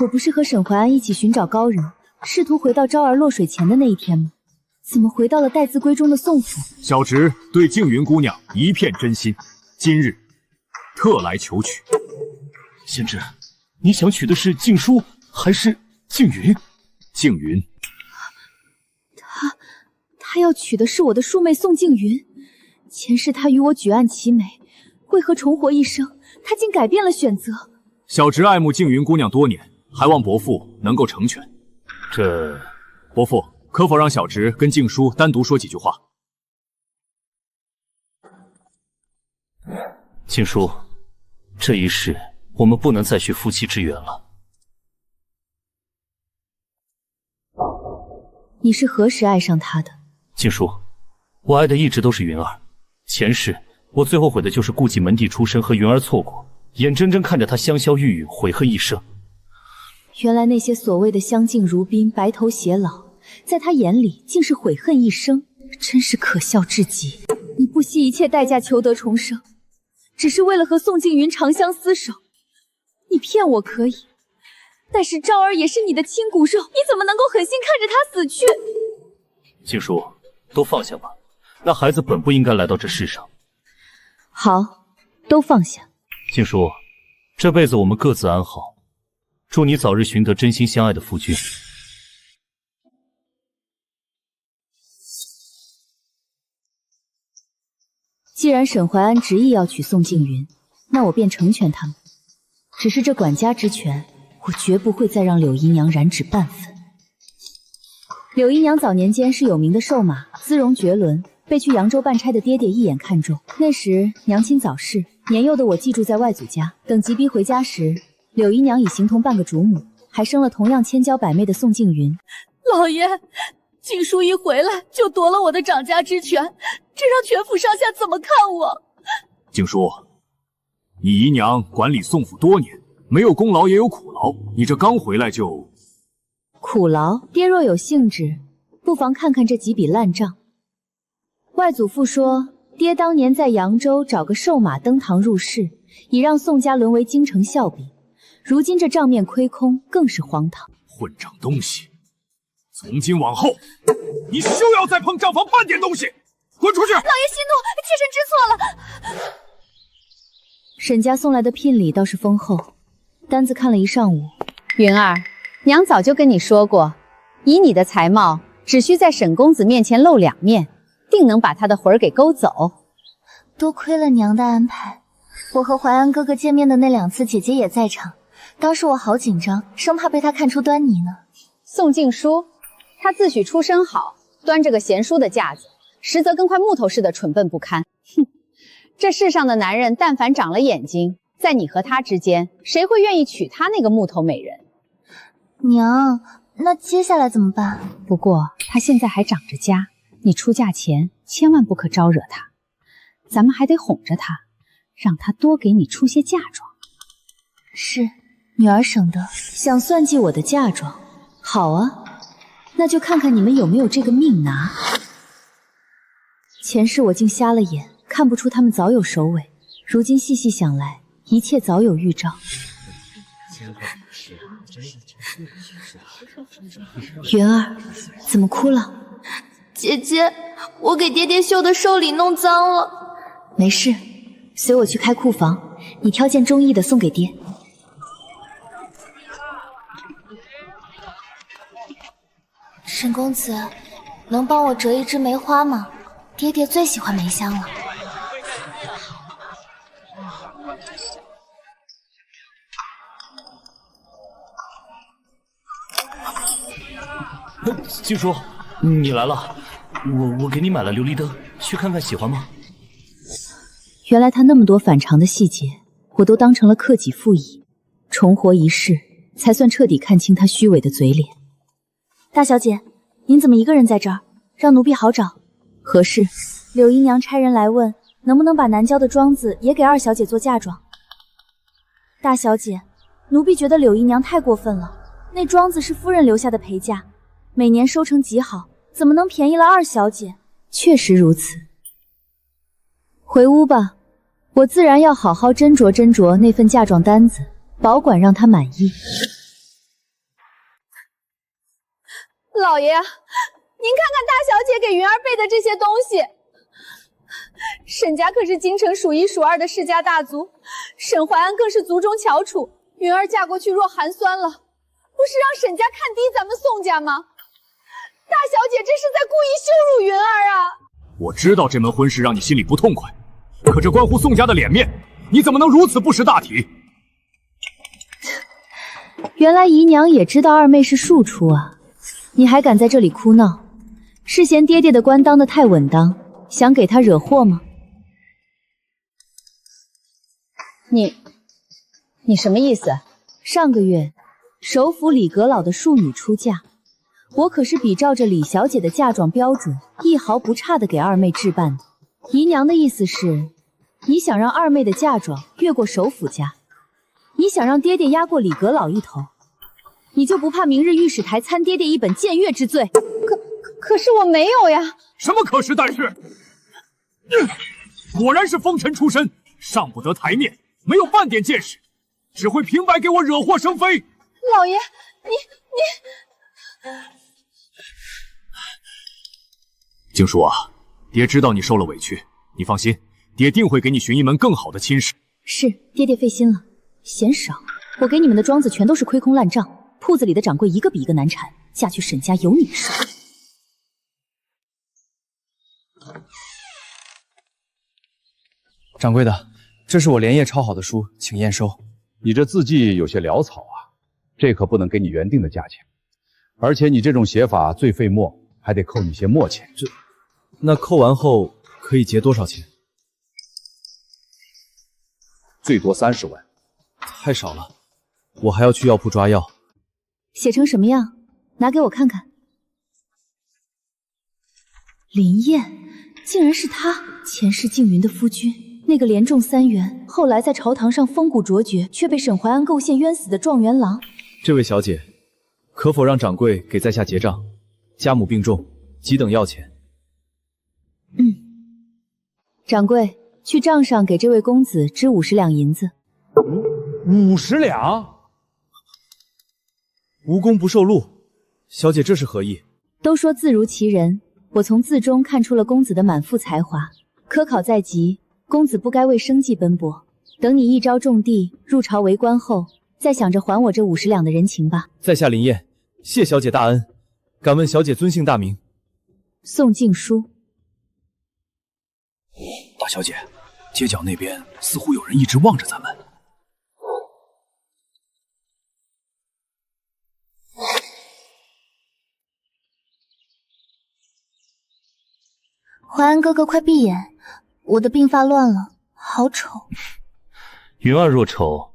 我不是和沈怀安一起寻找高人，试图回到昭儿落水前的那一天吗？怎么回到了待字闺中的宋府？小侄对静云姑娘一片真心，今日特来求娶。贤侄，你想娶的是静书还是静云？静云。他要娶的是我的庶妹宋静云。前世他与我举案齐眉，为何重活一生，他竟改变了选择？小侄爱慕静云姑娘多年，还望伯父能够成全。伯父可否让小侄跟静书单独说几句话？静书，这一世我们不能再续夫妻之缘了。你是何时爱上他的？静书，我爱的一直都是云儿。前世我最后悔的就是顾忌门第出身和云儿错过，眼睁睁看着她香消玉殒，悔恨一生。原来那些所谓的相敬如宾、白头偕老，在他眼里竟是悔恨一生，真是可笑至极。你不惜一切代价求得重生，只是为了和宋静云长相厮守。你骗我可以，但是昭儿也是你的亲骨肉，你怎么能够狠心看着她死去？静书，都放下吧，那孩子本不应该来到这世上。好，都放下。静书，这辈子我们各自安好，祝你早日寻得真心相爱的夫君。既然沈怀安执意要娶宋静云，那我便成全他们。只是这管家之权，我绝不会再让柳姨娘染指半分。柳姨娘早年间是有名的瘦马，姿容绝伦，被去扬州办差的爹爹一眼看中。那时娘亲早逝，年幼的我寄住在外祖家。等急逼回家时，柳姨娘已形同半个主母，还生了同样千娇百媚的宋静云。老爷，静书一回来就夺了我的掌家之权，这让全府上下怎么看我？静书，你姨娘管理宋府多年，没有功劳也有苦劳，你这刚回来就……苦劳，爹若有兴致，不妨看看这几笔烂账。外祖父说，爹当年在扬州找个瘦马登堂入室，已让宋家沦为京城笑柄。如今这账面亏空，更是荒唐。混账东西！从今往后，你休要再碰账房半点东西，滚出去！老爷息怒，妾身知错了。沈家送来的聘礼倒是丰厚，单子看了一上午。云儿，娘早就跟你说过，以你的才貌，只需在沈公子面前露两面，定能把他的魂儿给勾走。多亏了娘的安排，我和怀安哥哥见面的那2次，姐姐也在场。当时我好紧张，生怕被他看出端倪呢。宋静书，她自诩出身好，端着个贤淑的架子，实则跟块木头似的蠢笨不堪。哼，这世上的男人，但凡长了眼睛，在你和他之间，谁会愿意娶她那个木头美人？娘，那接下来怎么办？不过她现在还长着家，你出嫁前千万不可招惹她。咱们还得哄着她，让她多给你出些嫁妆。是，女儿省得。想算计我的嫁妆？好啊，那就看看你们有没有这个命拿。前世我竟瞎了眼，看不出他们早有首尾，如今细细想来，一切早有预兆。云儿，怎么哭了？姐姐，我给爹爹绣的寿礼弄脏了。没事，随我去开库房，你挑件中意的送给爹。沈公子，能帮我折一枝梅花吗？爹爹最喜欢梅香了。静书，你来了，我给你买了琉璃灯，去看看喜欢吗？原来他那么多反常的细节，我都当成了克己复矣。重活一世，才算彻底看清他虚伪的嘴脸。大小姐，您怎么一个人在这儿？让奴婢好找。何事？柳姨娘差人来问，能不能把南郊的庄子也给二小姐做嫁妆。大小姐，奴婢觉得柳姨娘太过分了。那庄子是夫人留下的陪嫁，每年收成极好，怎么能便宜了二小姐？确实如此。回屋吧，我自然要好好斟酌斟酌那份嫁妆单子，保管让她满意。老爷，您看看大小姐给云儿备的这些东西。沈家可是京城数一数二的世家大族，沈怀安更是族中翘楚。云儿嫁过去若寒酸了，不是让沈家看低咱们宋家吗？大小姐这是在故意羞辱云儿啊！我知道这门婚事让你心里不痛快，可这关乎宋家的脸面，你怎么能如此不识大体？原来姨娘也知道二妹是庶出啊，你还敢在这里哭闹？是嫌爹爹的官当得太稳当，想给他惹祸吗？你什么意思？上个月，首府李阁老的庶女出嫁，我可是比照着李小姐的嫁妆标准，一毫不差的给二妹置办的。姨娘的意思是，你想让二妹的嫁妆越过首府家，你想让爹爹压过李阁老一头，你就不怕明日御史台参爹爹一本僭越之罪？可是我没有呀！什么可是但是？果然是风尘出身，上不得台面，没有半点见识，只会平白给我惹祸生非。老爷，你静书啊，爹知道你受了委屈，你放心，爹定会给你寻一门更好的亲事。是，爹爹费心了，嫌少。我给你们的庄子全都是亏空烂账，铺子里的掌柜一个比一个难缠，嫁去沈家有你的事。掌柜的，这是我连夜抄好的书，请验收。你这字迹有些潦草啊，这可不能给你原定的价钱，而且你这种写法最费墨，还得扣你些墨钱。那扣完后可以结多少钱？最多30万。太少了，我还要去药铺抓药。写成什么样？拿给我看看。林燕，竟然是他，前世静云的夫君。那个连中3元，后来在朝堂上风骨卓绝，却被沈怀安构陷冤死的状元郎。这位小姐，可否让掌柜给在下结账？家母病重，急等药钱。掌柜，去账上给这位公子支50两银子。50两？无功不受禄，小姐这是何意？都说字如其人，我从字中看出了公子的满腹才华。科考在即，公子不该为生计奔波，等你一朝中第，入朝为官后，再想着还我这50两的人情吧。在下林燕，谢小姐大恩。敢问小姐尊姓大名？宋静书。大小姐，街角那边似乎有人一直望着咱们。淮安哥哥，快闭眼，我的鬓发乱了，好丑。云儿若丑，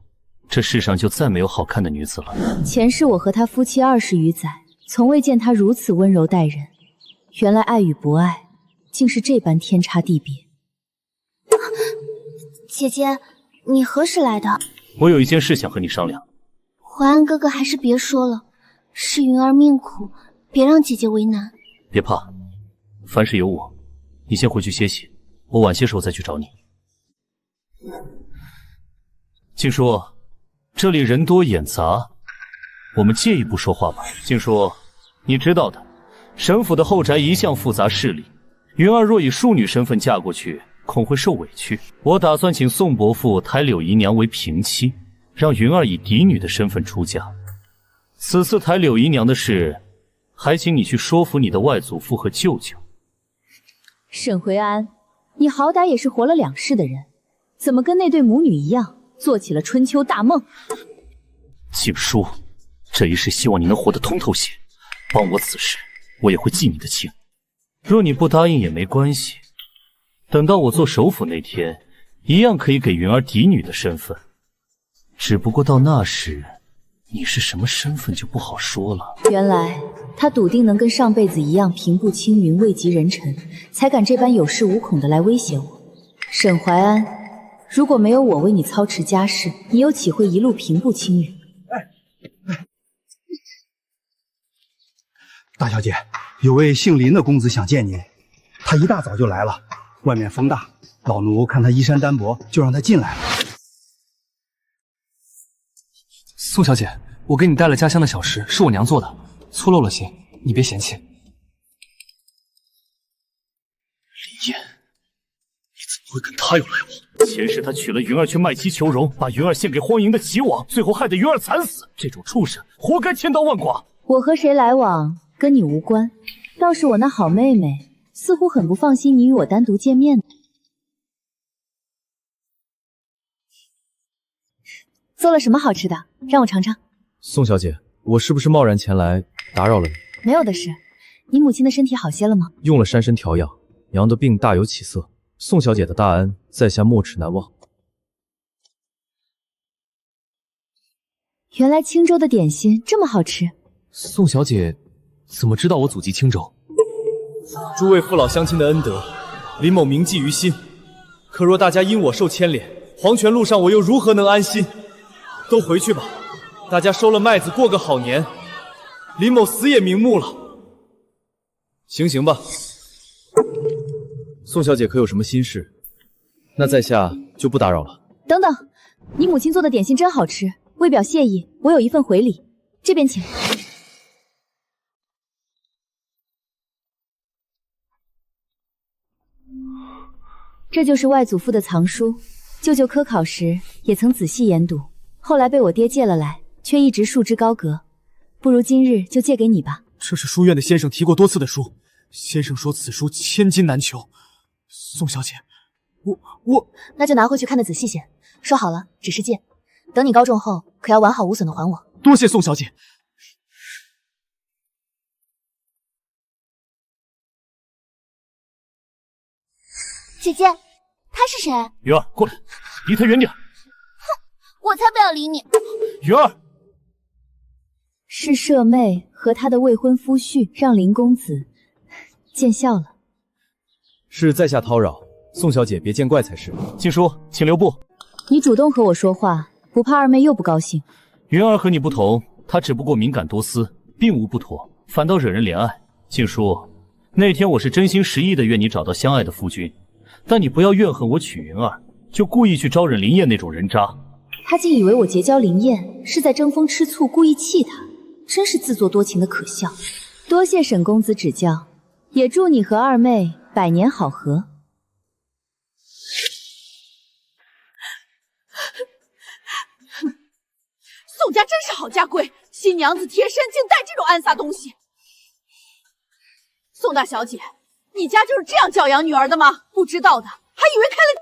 这世上就再没有好看的女子了。前世我和他夫妻20余载，从未见他如此温柔待人。原来爱与不爱，竟是这般天差地别。姐姐，你何时来的？我有一件事想和你商量。淮安哥哥，还是别说了，是云儿命苦，别让姐姐为难。别怕，凡事有我。你先回去歇息，我晚些时候再去找你。静书，这里人多眼杂，我们借一步说话吧。静书，你知道的，沈府的后宅一向复杂势力，云儿若以庶女身份嫁过去，恐会受委屈。我打算请宋伯父抬柳姨娘为平妻，让云儿以嫡女的身份出嫁。此次抬柳姨娘的事，还请你去说服你的外祖父和舅舅。沈回安，你好歹也是活了2世的人，怎么跟那对母女一样，做起了春秋大梦？静书，这一世希望你能活得通透些，帮我此事，我也会记你的情。若你不答应也没关系，等到我做首辅那天，一样可以给云儿嫡女的身份。只不过到那时，你是什么身份就不好说了。原来他笃定能跟上辈子一样平步青云，位极人臣，才敢这般有恃无恐的来威胁我。沈怀安，如果没有我为你操持家事，你又岂会一路平步青云？大小姐，有位姓林的公子想见您，他一大早就来了。外面风大，老奴看他衣衫单薄，就让他进来了。宋小姐，我给你带了家乡的小食，是我娘做的，粗陋了些，你别嫌弃。林燕，你怎么会跟他有来往？前世他娶了云儿去卖妻求荣，把云儿献给荒淫的齐王，最后害得云儿惨死。这种畜生，活该千刀万剐。我和谁来往跟你无关，倒是我那好妹妹似乎很不放心你与我单独见面。做了什么好吃的？让我尝尝。宋小姐，我是不是贸然前来打扰了你？没有的事。你母亲的身体好些了吗？用了山参调养，娘的病大有起色。宋小姐的大恩，在下没齿难忘。原来青州的点心这么好吃。宋小姐怎么知道我祖籍青州？诸位父老乡亲的恩德，林某铭记于心。可若大家因我受牵连，黄泉路上我又如何能安心？都回去吧，大家收了麦子过个好年。林某死也瞑目了。行吧。宋小姐可有什么心事？那在下就不打扰了。等等，你母亲做的点心真好吃，为表谢意，我有一份回礼，这边请。这就是外祖父的藏书，舅舅科考时也曾仔细研读，后来被我爹借了来，却一直束之高阁。不如今日就借给你吧。这是书院的先生提过多次的书，先生说此书千金难求。宋小姐，我那就拿回去看得仔细些。说好了，只是借，等你高中后，可要完好无损的还我。多谢宋小姐。姐姐，他是谁？云儿，过来，离他远点。我才不要理你。云儿，是舍妹和她的未婚夫婿让林公子见笑了。是在下叨扰，宋小姐别见怪才是。静书，请留步。你主动和我说话，不怕二妹又不高兴？云儿和你不同，她只不过敏感多思，并无不妥，反倒惹人怜爱。静书，那天我是真心实意的愿你找到相爱的夫君，但你不要怨恨我娶云儿，就故意去招惹林燕那种人渣。他竟以为我结交林燕是在争风吃醋，故意气他，真是自作多情的可笑。多谢沈公子指教，也祝你和二妹百年好合。宋家真是好家规，新娘子贴身竟带这种暗撒东西。宋大小姐，你家就是这样教养女儿的吗？不知道的还以为开了。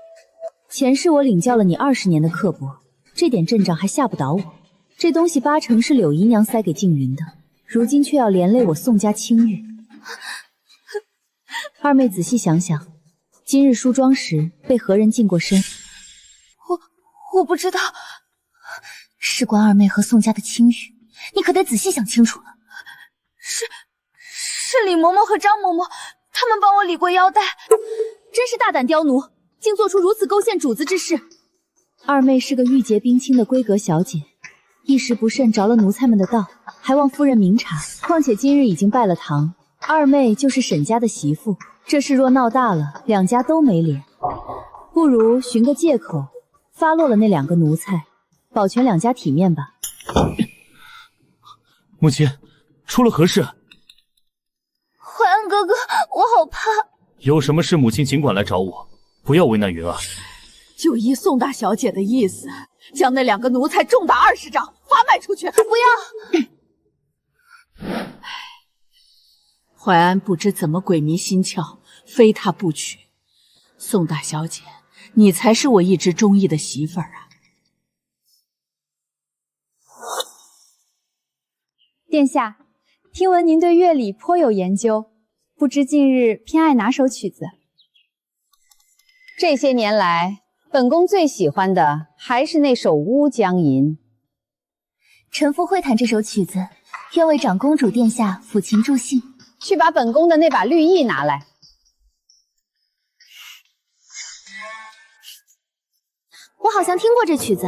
前世我领教了你20年的刻薄，这点阵仗还吓不倒我。这东西8成是柳姨娘塞给静云的，如今却要连累我宋家清誉。二妹仔细想想，今日梳妆时被何人近过身？我不知道。事关二妹和宋家的清誉，你可得仔细想清楚了。是李嬷嬷和张嬷嬷，他们帮我理过腰带。真是大胆刁奴，竟做出如此勾陷主子之事。二妹是个玉洁冰清的闺阁小姐，一时不慎着了奴才们的道，还望夫人明察。况且今日已经拜了堂，二妹就是沈家的媳妇，这事若闹大了，两家都没脸。不如寻个借口，发落了那2个奴才，保全两家体面吧。母亲，出了何事？淮安哥哥，我好怕。有什么事，母亲尽管来找我，不要为难云儿。就依宋大小姐的意思，将那2个奴才重打20掌，发卖出去。不要！淮安不知怎么鬼迷心窍，非他不娶。宋大小姐，你才是我一直中意的媳妇儿啊！殿下，听闻您对乐理颇有研究，不知近日偏爱哪首曲子？这些年来，本宫最喜欢的还是那首《乌江吟》。臣妇会弹这首曲子，愿为长公主殿下抚琴助兴。去把本宫的那把绿意拿来。我好像听过这曲子。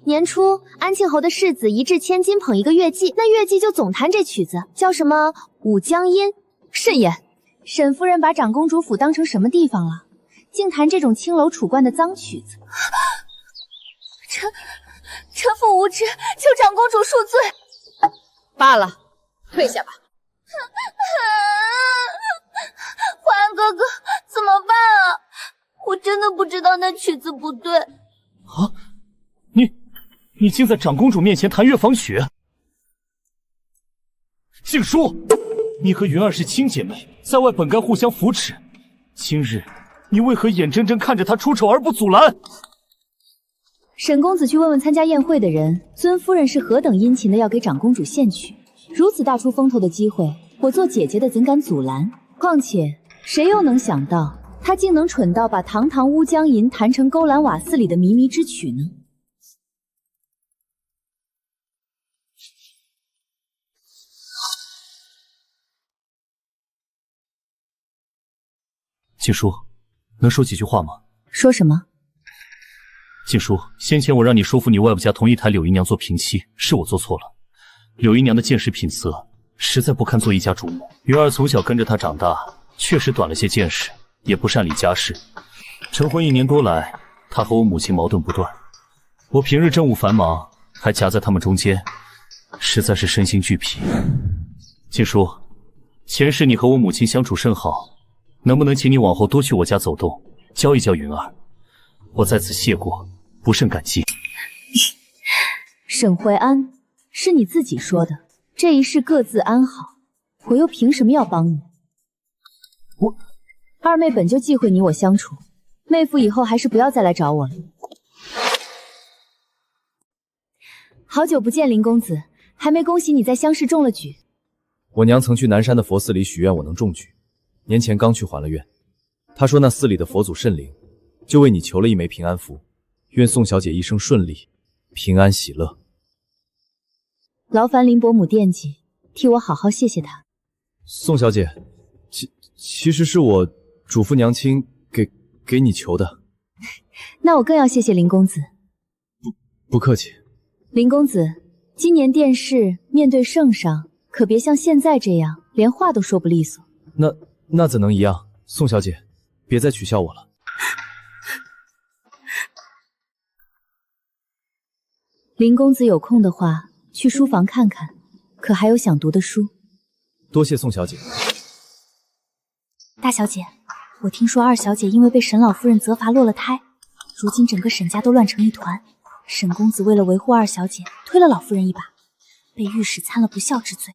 年初，安庆侯的世子一掷千金捧一个乐伎，那乐伎就总弹这曲子，叫什么《五江音》。慎言，沈夫人把长公主府当成什么地方了？竟弹这种青楼楚惯的脏曲子！臣妇无知，求长公主恕罪。罢了，退下吧。安哥哥，怎么办啊？我真的不知道那曲子不对。啊！你竟在长公主面前弹月仿曲！静书，你和云儿是亲姐妹，在外本该互相扶持。今日你为何眼睁睁看着她出丑而不阻拦？沈公子去问问参加宴会的人，尊夫人是何等殷勤的要给长公主献曲。如此大出风头的机会，我做姐姐的怎敢阻拦？况且谁又能想到，她竟能蠢到把堂堂乌江银弹成勾栏瓦肆里的靡靡之曲呢？静书，能说几句话吗？说什么？静书，先前我让你说服你外婆家同意抬柳姨娘做平妻，是我做错了。柳姨娘的见识品德实在不堪做一家主母。云儿从小跟着她长大，确实短了些见识，也不善理家事。成婚1年多来，她和我母亲矛盾不断，我平日政务繁忙，还夹在他们中间，实在是身心俱疲。静书，前世你和我母亲相处甚好，能不能请你往后多去我家走动，教一教云儿？我在此谢过，不甚感激。沈怀安，是你自己说的，这一世各自安好，我又凭什么要帮你？二妹本就忌讳你我相处，妹夫以后还是不要再来找我了。好久不见，林公子，还没恭喜你在乡试中了举。我娘曾去南山的佛寺里许愿我能中举，年前刚去还了愿。她说那寺里的佛祖甚灵，就为你求了一枚平安符，愿宋小姐一生顺利，平安喜乐。劳烦林伯母惦记，替我好好谢谢她。宋小姐，其实是我嘱咐娘亲给你求的。那我更要谢谢林公子。不客气。林公子，今年殿试面对圣上，可别像现在这样，连话都说不利索。那怎能一样？宋小姐，别再取笑我了。林公子有空的话，去书房看看，可还有想读的书？多谢宋小姐。大小姐，我听说二小姐因为被沈老夫人责罚落了胎，如今整个沈家都乱成一团。沈公子为了维护二小姐，推了老夫人一把，被御史参了不孝之罪，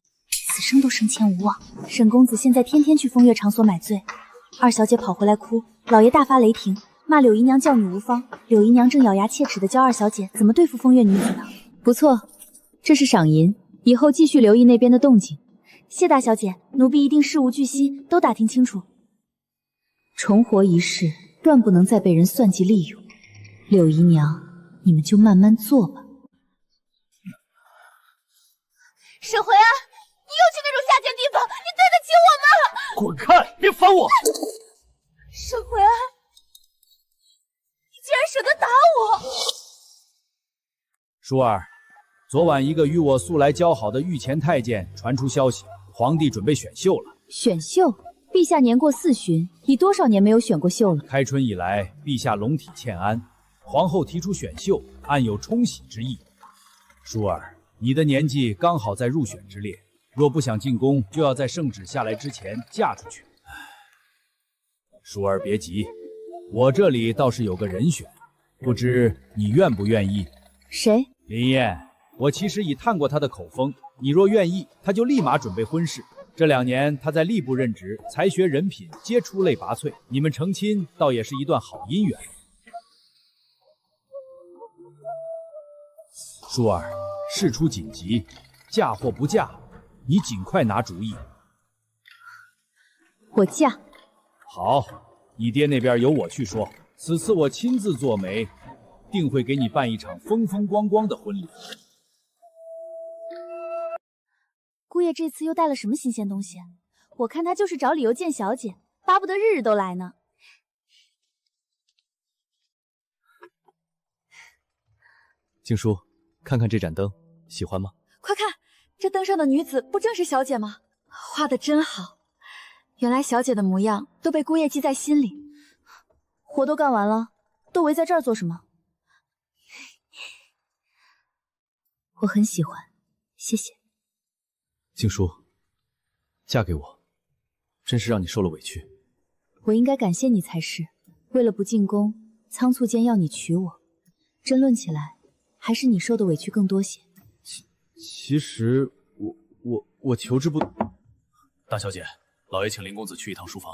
此生都升迁无望。沈公子现在天天去风月场所买醉，二小姐跑回来哭，老爷大发雷霆，骂柳姨娘教女无方。柳姨娘正咬牙切齿地教二小姐怎么对付风月女子呢。不错，这是赏银，以后继续留意那边的动静。谢大小姐，奴婢一定事无巨细，都打听清楚。重活一世，断不能再被人算计利用。柳姨娘，你们就慢慢做吧。沈回安，你又去那种下贱地方，你对得起我吗？滚开，别烦我！沈回安，你竟然舍得打我！舒儿，昨晚一个与我素来交好的御前太监传出消息，皇帝准备选秀了。选秀？陛下年过4旬，已多少年没有选过秀了？开春以来，陛下龙体欠安，皇后提出选秀，暗有冲喜之意。舒儿，你的年纪刚好在入选之列，若不想进宫，就要在圣旨下来之前嫁出去。舒儿别急，我这里倒是有个人选，不知你愿不愿意？谁？林燕。我其实已探过他的口风，你若愿意，他就立马准备婚事。这2年他在吏部任职，才学人品皆出类拔萃，你们成亲倒也是一段好姻缘。舒儿，事出紧急，嫁或不嫁，你尽快拿主意。我嫁。好，你爹那边由我去说，此次我亲自做媒，定会给你办一场风风光光的婚礼。姑爷这次又带了什么新鲜东西？我看他就是找理由见小姐，巴不得日日都来呢。静书，看看这盏灯，喜欢吗？快看，这灯上的女子不正是小姐吗？画得真好，原来小姐的模样都被姑爷记在心里。活都干完了，都围在这儿做什么？我很喜欢，谢谢。静书，嫁给我，真是让你受了委屈。我应该感谢你才是。为了不进宫，仓促间要你娶我，争论起来，还是你受的委屈更多些。其实我求之不。大小姐，老爷请林公子去一趟书房。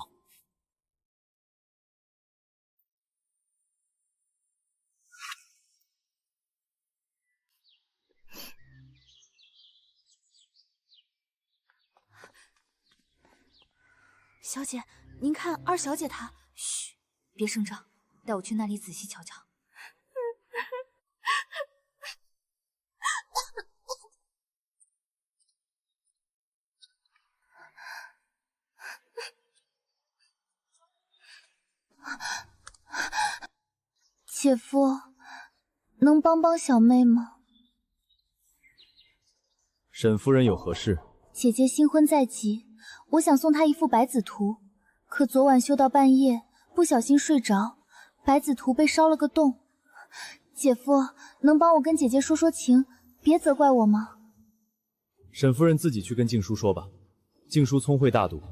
小姐，您看二小姐她……嘘，别声张，带我去那里仔细瞧瞧。姐夫，能帮帮小妹吗？沈夫人有何事？姐姐新婚在即，我想送她一幅百子图，可昨晚修到半夜，不小心睡着，百子图被烧了个洞。姐夫，能帮我跟姐姐说说情，别责怪我吗？沈夫人自己去跟静书说吧，静书聪慧大度，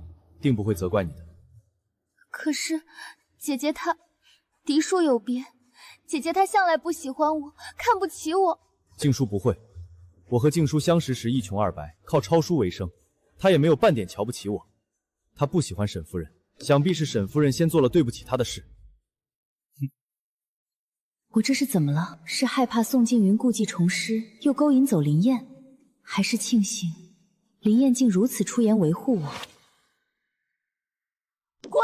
定不会责怪你的。可是姐姐她嫡庶有别，姐姐她向来不喜欢我，看不起我。静书不会，我和静书相识时一穷二白，靠抄书为生，她也没有半点瞧不起我。她不喜欢沈夫人，想必是沈夫人先做了对不起她的事。我这是怎么了？是害怕宋静云故技重施，又勾引走林燕，还是庆幸林燕竟如此出言维护我？滚！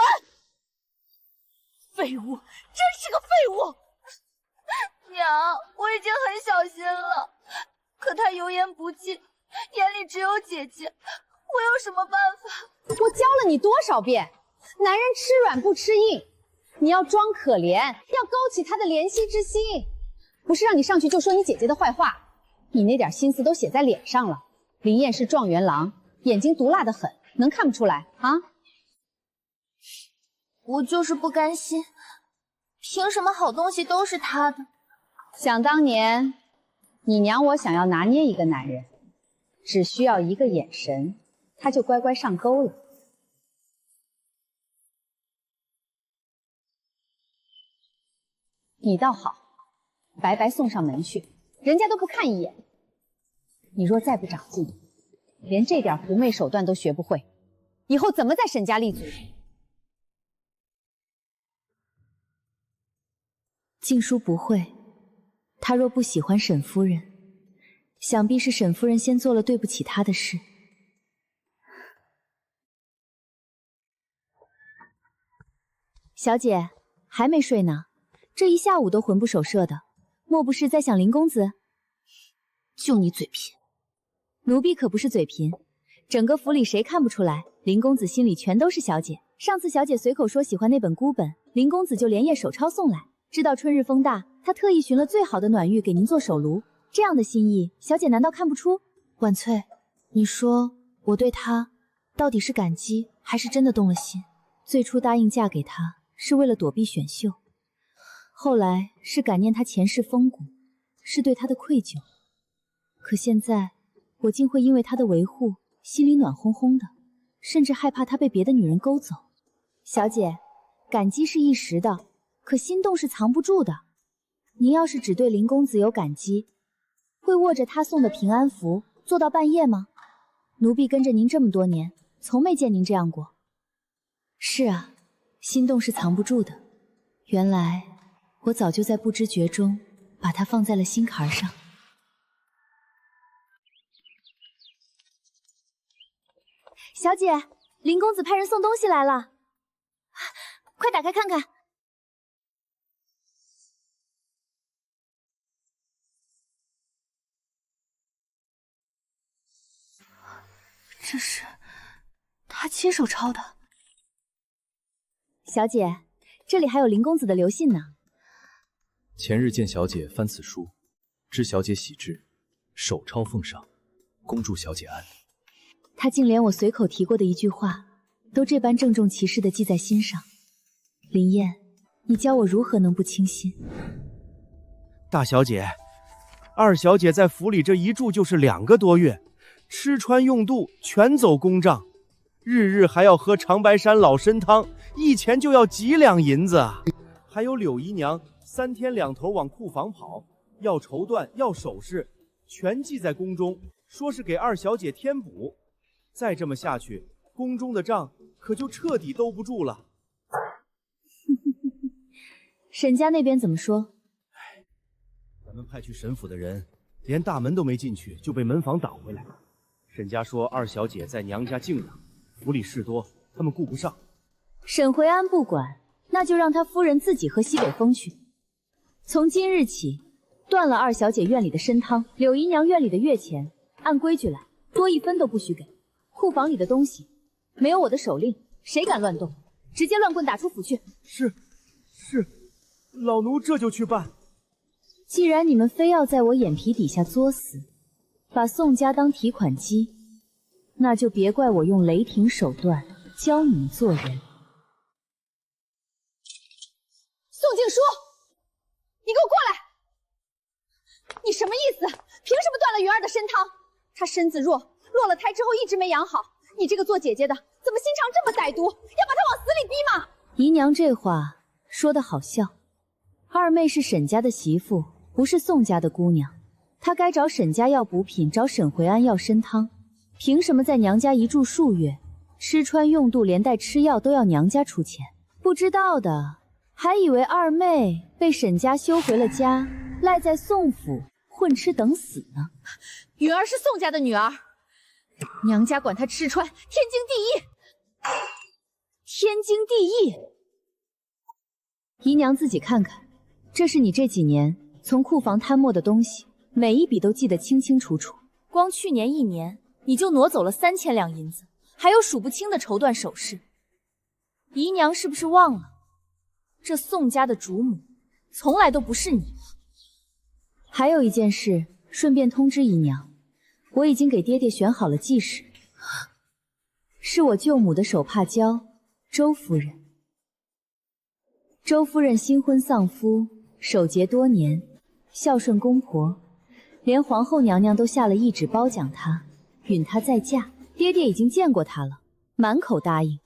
废物，真是个废物！娘，我已经很小心了，可他油盐不进，眼里只有姐姐，我有什么办法？我教了你多少遍，男人吃软不吃硬，你要装可怜，要勾起他的怜惜之心，不是让你上去就说你姐姐的坏话，你那点心思都写在脸上了。林燕是状元郎，眼睛毒辣得很，能看不出来啊？我就是不甘心，凭什么好东西都是他的？想当年，你娘我想要拿捏一个男人，只需要一个眼神，他就乖乖上钩了。你倒好，白白送上门去，人家都不看一眼。你若再不长进，连这点狐媚手段都学不会，以后怎么在沈家立足？静书不会，她若不喜欢沈夫人，想必是沈夫人先做了对不起她的事。小姐还没睡呢，这一下午都魂不守舍的，莫不是在想林公子？就你嘴贫！奴婢可不是嘴贫，整个府里谁看不出来，林公子心里全都是小姐。上次小姐随口说喜欢那本孤本，林公子就连夜手抄送来。知道春日风大，他特意寻了最好的暖玉给您做手炉，这样的心意，小姐难道看不出？婉翠，你说我对他到底是感激，还是真的动了心？最初答应嫁给他，是为了躲避选秀，后来是感念他前世风骨，是对他的愧疚。可现在，我竟会因为他的维护，心里暖烘烘的，甚至害怕他被别的女人勾走。小姐，感激是一时的，可心动是藏不住的。您要是只对林公子有感激，会握着他送的平安符做到半夜吗？奴婢跟着您这么多年，从没见您这样过。是啊，心动是藏不住的。原来我早就在不知觉中把它放在了心坎上。小姐，林公子派人送东西来了，快打开看看。这是他亲手抄的。小姐，这里还有林公子的留信呢。前日见小姐翻此书，知小姐喜志，手抄奉上，恭祝小姐安。他竟连我随口提过的一句话，都这般郑重其事地记在心上。林燕，你教我如何能不倾心？大小姐，二小姐在府里这一住就是2个多月，吃穿用度全走公账，日日还要喝长白山老参汤，一钱就要几两银子。还有柳姨娘3天2头往库房跑，要绸缎，要首饰，全记在宫中，说是给二小姐添补。再这么下去，宫中的账可就彻底兜不住了。沈家那边怎么说？咱们派去沈府的人，连大门都没进去，就被门房挡回来了。沈家说二小姐在娘家静养，府里事多，他们顾不上。沈回安不管，那就让他夫人自己喝西北风去。从今日起，断了二小姐院里的参汤，柳姨娘院里的月钱，按规矩来，多1分都不许给。库房里的东西，没有我的手令，谁敢乱动，直接乱棍打出府去。是，老奴这就去办。既然你们非要在我眼皮底下作死，把宋家当提款机，那就别怪我用雷霆手段教你们做人。宋静书，你给我过来！你什么意思？凭什么断了云儿的参汤？她身子弱，落了胎之后一直没养好。你这个做姐姐的，怎么心肠这么歹毒，要把她往死里逼吗？姨娘这话说得好笑。二妹是沈家的媳妇，不是宋家的姑娘，她该找沈家要补品，找沈回安要参汤。凭什么在娘家一住数月，吃穿用度连带吃药都要娘家出钱？不知道的还以为二妹被沈家休回了家，赖在宋府混吃等死呢。云儿是宋家的女儿，娘家管她吃穿天经地义，天经地义。姨娘自己看看，这是你这几年从库房贪没的东西，每一笔都记得清清楚楚。光去年1年，你就挪走了3000两银子，还有数不清的绸缎首饰。姨娘是不是忘了，这宋家的主母从来都不是你？还有一件事，顺便通知姨娘，我已经给爹爹选好了继室，是我舅母的手帕交，周夫人。周夫人新婚丧夫，守节多年，孝顺公婆，连皇后娘娘都下了懿旨褒奖她，允她再嫁。爹爹已经见过她了，满口答应，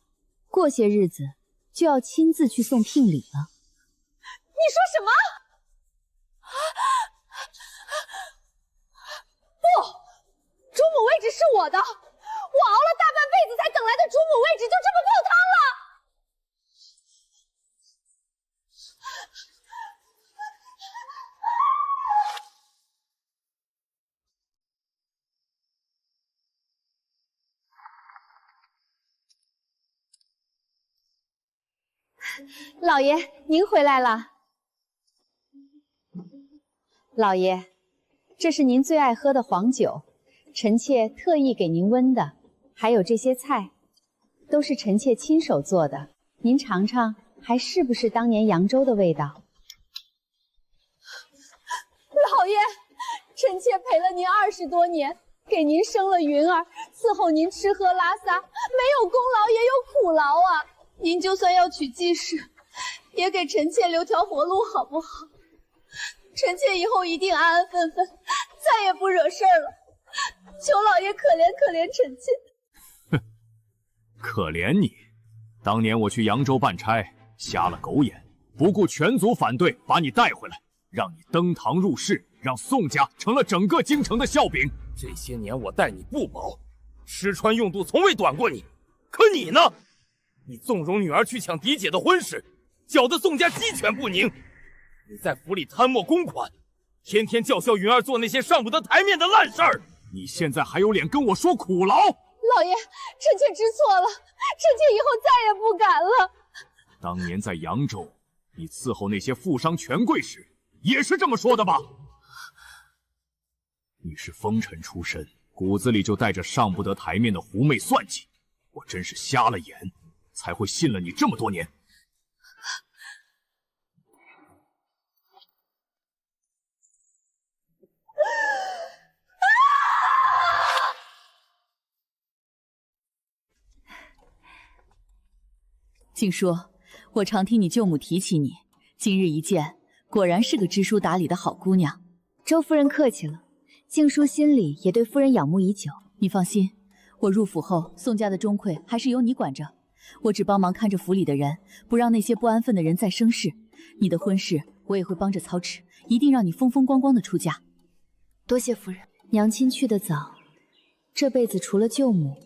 过些日子就要亲自去送聘礼了。你说什么？不，主母位置是我的，我熬了大半辈子才等来的主母位置就这么泡汤了。老爷，您回来了。老爷，这是您最爱喝的黄酒，臣妾特意给您温的，还有这些菜，都是臣妾亲手做的，您尝尝，还是不是当年扬州的味道？老爷，臣妾陪了您20多年，给您生了云儿，伺候您吃喝拉撒，没有功劳也有苦劳啊！您就算要娶继室，也给臣妾留条活路好不好？臣妾以后一定安安分分，再也不惹事儿了。求老爷可怜可怜臣妾。哼，可怜你！当年我去扬州办差，瞎了狗眼，不顾全族反对，把你带回来，让你登堂入室，让宋家成了整个京城的笑柄。这些年我待你不薄，吃穿用度从未短过你。可你呢？你纵容女儿去抢嫡姐的婚事，搅得宋家鸡犬不宁。你在府里贪墨公款，天天叫嚣云儿做那些上不得台面的烂事儿。你现在还有脸跟我说苦劳？老爷，臣妾知错了，臣妾以后再也不敢了。当年在扬州，你伺候那些富商权贵时，也是这么说的吧？你是风尘出身，骨子里就带着上不得台面的狐媚算计。我真是瞎了眼，才会信了你这么多年。静书，我常听你舅母提起你，今日一见，果然是个知书达理的好姑娘。周夫人客气了，静书心里也对夫人仰慕已久。你放心，我入府后，宋家的钟馗还是由你管着，我只帮忙看着府里的人，不让那些不安分的人再生事。你的婚事我也会帮着操持，一定让你风风光光的出嫁。多谢夫人。娘亲去得早，这辈子除了舅母，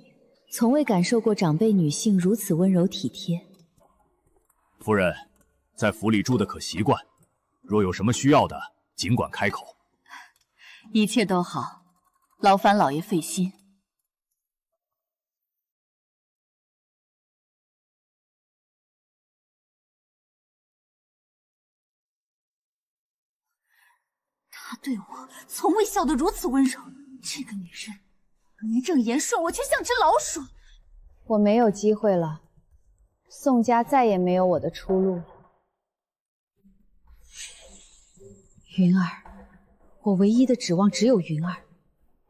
从未感受过长辈女性如此温柔体贴。夫人，在府里住的可习惯，若有什么需要的，尽管开口。一切都好，劳烦老爷费心。她对我从未笑得如此温柔，这个女人名正言顺，我却像只老鼠。我没有机会了，宋家再也没有我的出路了。云儿，我唯一的指望只有云儿，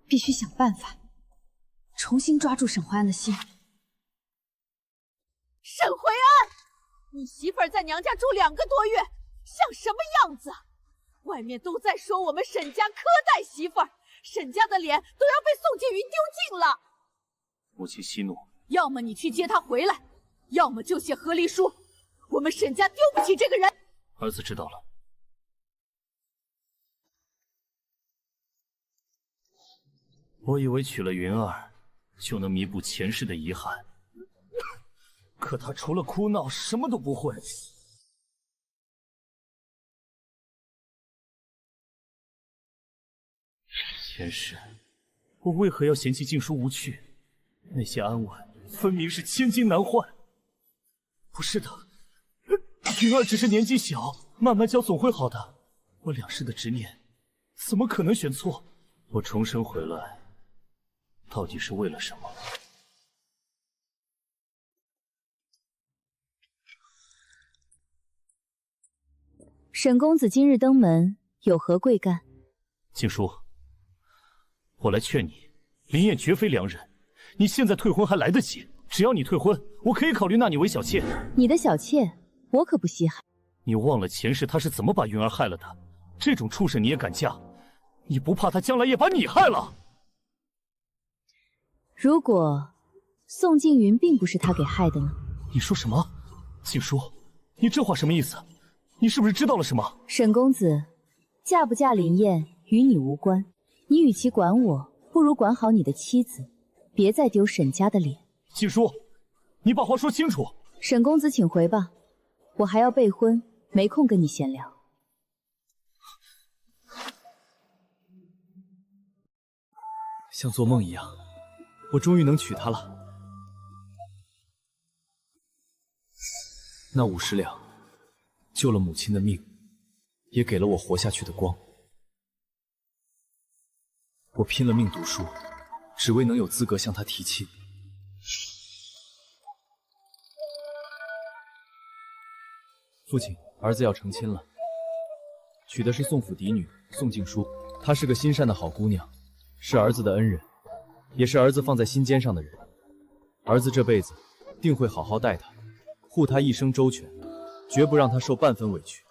必须想办法重新抓住沈怀安的心。沈怀安，你媳妇儿在娘家住2个多月，像什么样子？外面都在说我们沈家苛待媳妇儿，沈家的脸都要被宋静云丢尽了。母亲息怒，要么你去接她回来，要么就写和离书。我们沈家丢不起这个人。儿子知道了。我以为娶了云儿就能弥补前世的遗憾，可她除了哭闹什么都不会。前世我为何要嫌弃静书无趣？那些安稳分明是千金难换。不是的，云儿只是年纪小，慢慢教总会好的。我两世的执念怎么可能选错？我重生回来到底是为了什么？沈公子今日登门，有何贵干？静书，我来劝你，林燕绝非良人，你现在退婚还来得及。只要你退婚，我可以考虑纳你为小妾。你的小妾，我可不稀罕。你忘了前世他是怎么把云儿害了的？这种畜生你也敢嫁？你不怕他将来也把你害了？如果宋静云并不是他给害的呢？你说什么？静书，你这话什么意思？你是不是知道了什么？沈公子，嫁不嫁林燕与你无关，你与其管我，不如管好你的妻子，别再丢沈家的脸。静书，你把话说清楚。沈公子请回吧，我还要备婚，没空跟你闲聊。像做梦一样，我终于能娶她了。那50两救了母亲的命，也给了我活下去的光。我拼了命读书，只为能有资格向她提亲。父亲，儿子要成亲了，娶的是宋府嫡女宋静书，她是个心善的好姑娘，是儿子的恩人，也是儿子放在心尖上的人。儿子这辈子定会好好待她，护她一生周全，绝不让她受半分委屈。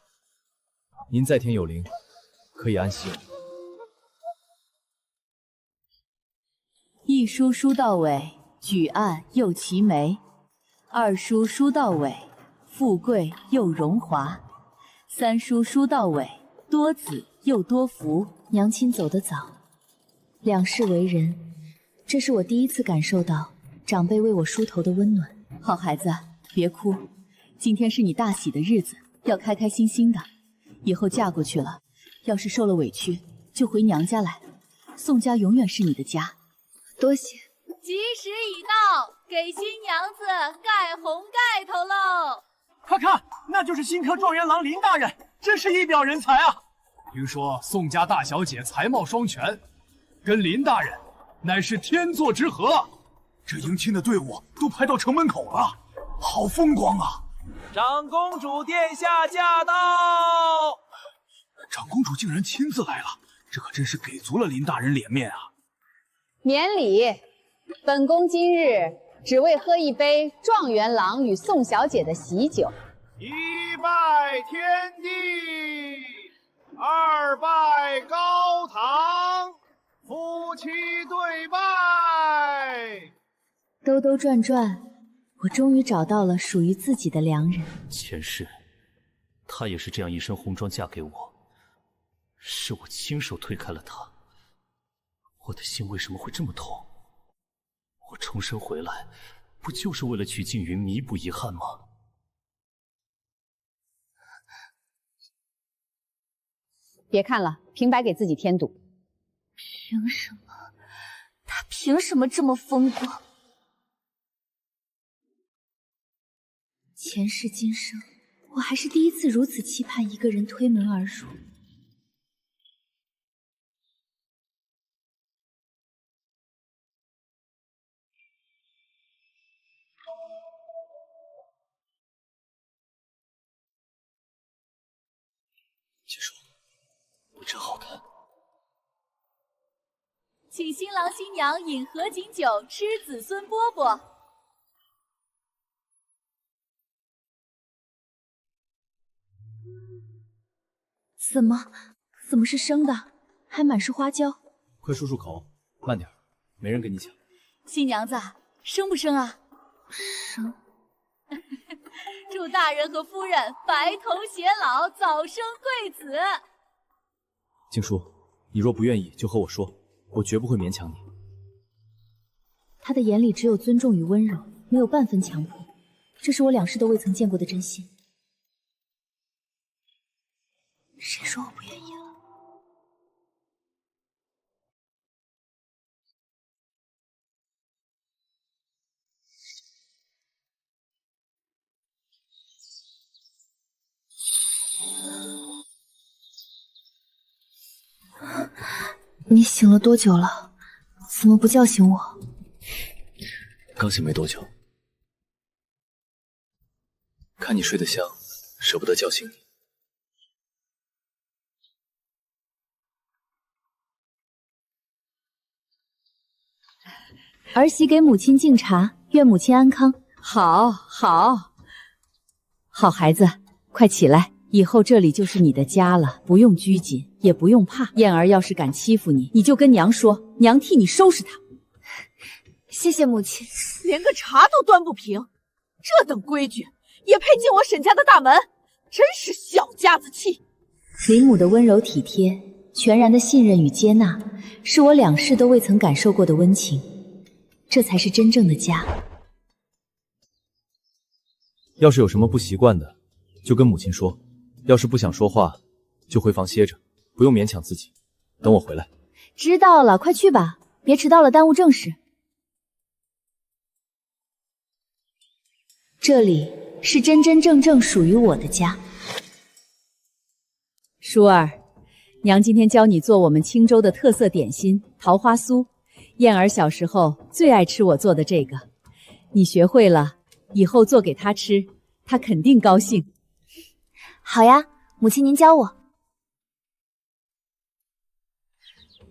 您在天有灵，可以安息了。一书书到尾，举案又齐眉；二书书到尾，富贵又荣华；三书书到尾，多子又多福。娘亲走得早，两世为人，这是我第一次感受到长辈为我梳头的温暖。好孩子，别哭，今天是你大喜的日子，要开开心心的。以后嫁过去了，要是受了委屈，就回娘家来，宋家永远是你的家。多谢。吉时已到，给新娘子盖红盖头喽！快看，那就是新科状元郎林大人，真是一表人才啊！听说宋家大小姐才貌双全，跟林大人乃是天作之合。这迎亲的队伍都排到城门口了，好风光啊！长公主殿下驾到！长公主竟然亲自来了，这可真是给足了林大人脸面啊！免礼，本宫今日只为喝一杯状元郎与宋小姐的喜酒。一拜天地，二拜高堂，夫妻对拜。兜兜转转，我终于找到了属于自己的良人。前世，她也是这样一身红妆嫁给我，是我亲手推开了她。我的心为什么会这么痛？我重生回来，不就是为了娶静云弥补遗憾吗？别看了，平白给自己添堵。凭什么？他凭什么这么风光？前世今生，我还是第一次如此期盼一个人推门而入。结束，你真好看。请新郎新娘饮合卺酒，吃子孙饽饽。怎么是生的？还满是花椒。快漱漱口，慢点，没人跟你抢。新娘子，生不生啊？生。祝大人和夫人白头偕老，早生贵子。静书，你若不愿意，就和我说，我绝不会勉强你。他的眼里只有尊重与温柔，没有半分强迫，这是我两世都未曾见过的真心。谁说我不愿意了？你醒了多久了？怎么不叫醒我？刚醒没多久，看你睡得香，舍不得叫醒你。儿媳给母亲敬茶，愿母亲安康。好孩子，快起来，以后这里就是你的家了，不用拘谨，也不用怕。燕儿要是敢欺负你，你就跟娘说，娘替你收拾他。谢谢母亲。连个茶都端不平，这等规矩也配进我沈家的大门？真是小家子气。林母的温柔体贴，全然的信任与接纳，是我两世都未曾感受过的温情。这才是真正的家。要是有什么不习惯的，就跟母亲说；要是不想说话，就回房歇着，不用勉强自己。等我回来。知道了，快去吧，别迟到了，耽误正事。这里是真真正正属于我的家。舒儿，娘今天教你做我们青州的特色点心桃花酥。燕儿小时候最爱吃我做的这个，你学会了，以后做给她吃，她肯定高兴。好呀，母亲您教我。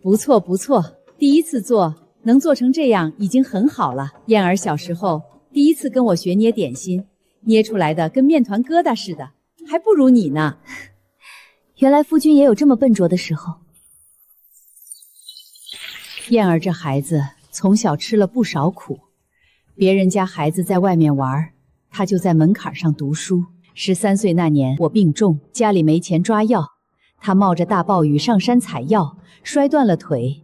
不错不错，第一次做能做成这样已经很好了。燕儿小时候第一次跟我学捏点心，捏出来的跟面团疙瘩似的，还不如你呢。原来夫君也有这么笨拙的时候。燕儿这孩子从小吃了不少苦，别人家孩子在外面玩，他就在门槛上读书。13岁那年，我病重，家里没钱抓药，他冒着大暴雨上山采药，摔断了腿。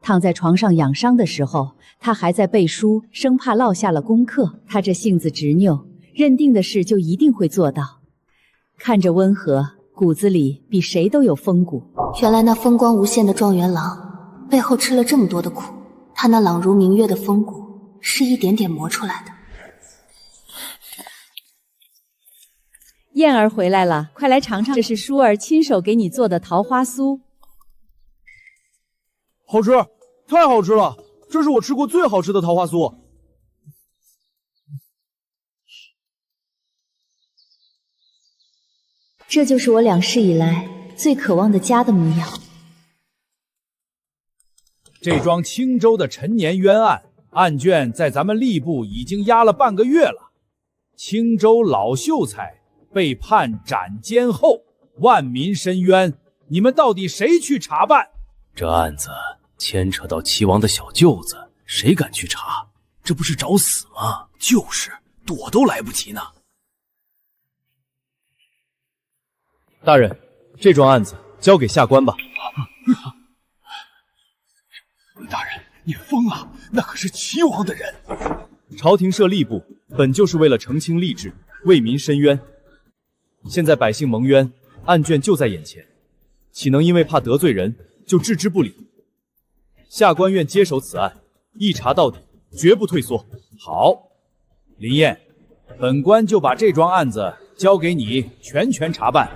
躺在床上养伤的时候，他还在背书，生怕落下了功课。他这性子执拗，认定的事就一定会做到。看着温和，骨子里比谁都有风骨。原来那风光无限的状元郎背后吃了这么多的苦，他那朗如明月的风骨是一点点磨出来的。燕儿回来了，快来尝尝，这是舒儿亲手给你做的桃花酥。好吃，太好吃了！这是我吃过最好吃的桃花酥。这就是我两世以来最渴望的家的模样。这桩青州的陈年冤案，案卷在咱们吏部已经押了半个月了。青州老秀才被判斩监后，万民申冤，你们到底谁去查办？这案子牵扯到齐王的小舅子，谁敢去查？这不是找死吗？就是。躲都来不及呢。大人，这桩案子交给下官吧。大人，你疯了！那可是齐王的人。朝廷设吏部，本就是为了澄清吏治，为民伸冤。现在百姓蒙冤，案卷就在眼前，岂能因为怕得罪人就置之不理？下官愿接手此案，一查到底，绝不退缩。好，林燕，本官就把这桩案子交给你全权查办。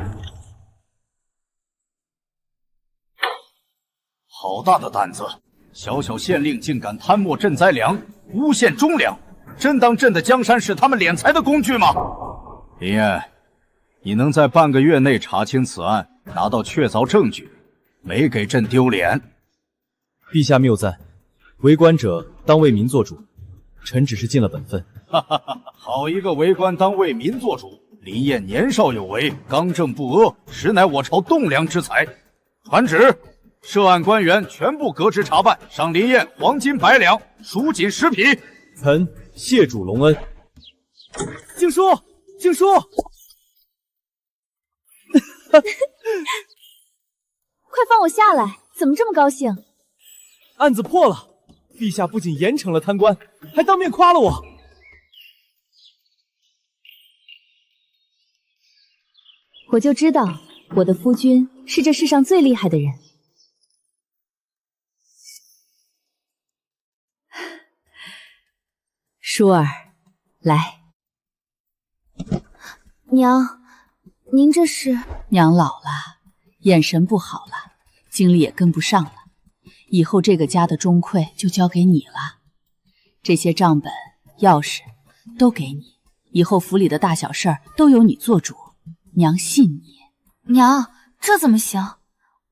好大的胆子！小小县令竟敢贪墨赈灾粮，诬陷忠良，真当朕的江山是他们敛财的工具吗？林燕，你能在半个月内查清此案，拿到确凿证据，没给朕丢脸。陛下谬赞，为官者当为民做主，臣只是尽了本分。哈哈哈！好一个为官当为民做主！林燕年少有为，刚正不阿，实乃我朝栋梁之才。传旨，涉案官员全部革职查办，赏林燕黄金100两，蜀锦10匹。臣谢主隆恩。静书，静书。快放我下来！怎么这么高兴？案子破了，陛下不仅严惩了贪官，还当面夸了我。我就知道我的夫君是这世上最厉害的人。舒儿，来。娘，您这是？娘老了，眼神不好了，精力也跟不上了。以后这个家的钟馗就交给你了，这些账本、钥匙都给你，以后府里的大小事儿都由你做主。娘信你。娘，这怎么行？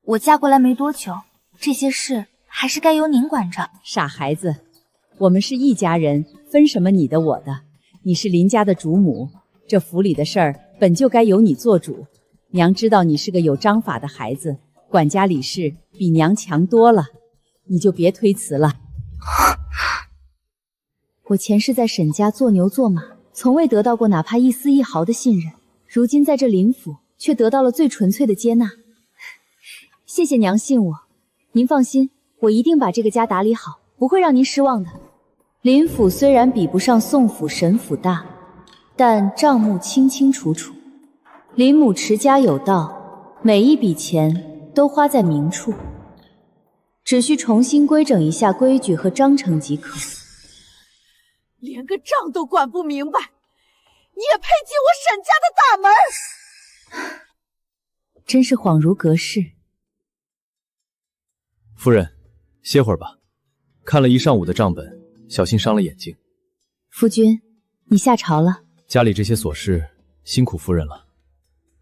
我嫁过来没多久，这些事还是该由您管着。傻孩子，我们是一家人，分什么你的我的？你是林家的主母，这府里的事儿本就该由你做主。娘知道你是个有章法的孩子，管家理事比娘强多了，你就别推辞了。我前世在沈家做牛做马，从未得到过哪怕一丝一毫的信任，如今在这林府却得到了最纯粹的接纳。谢谢娘信我，您放心，我一定把这个家打理好，不会让您失望的。林府虽然比不上宋府、沈府大，但账目清清楚楚，林母持家有道，每一笔钱都花在明处，只需重新规整一下规矩和章程即可。连个账都管不明白，你也配进我沈家的大门？真是恍如隔世。夫人，歇会儿吧，看了一上午的账本，小心伤了眼睛。夫君，你下朝了。家里这些琐事，辛苦夫人了。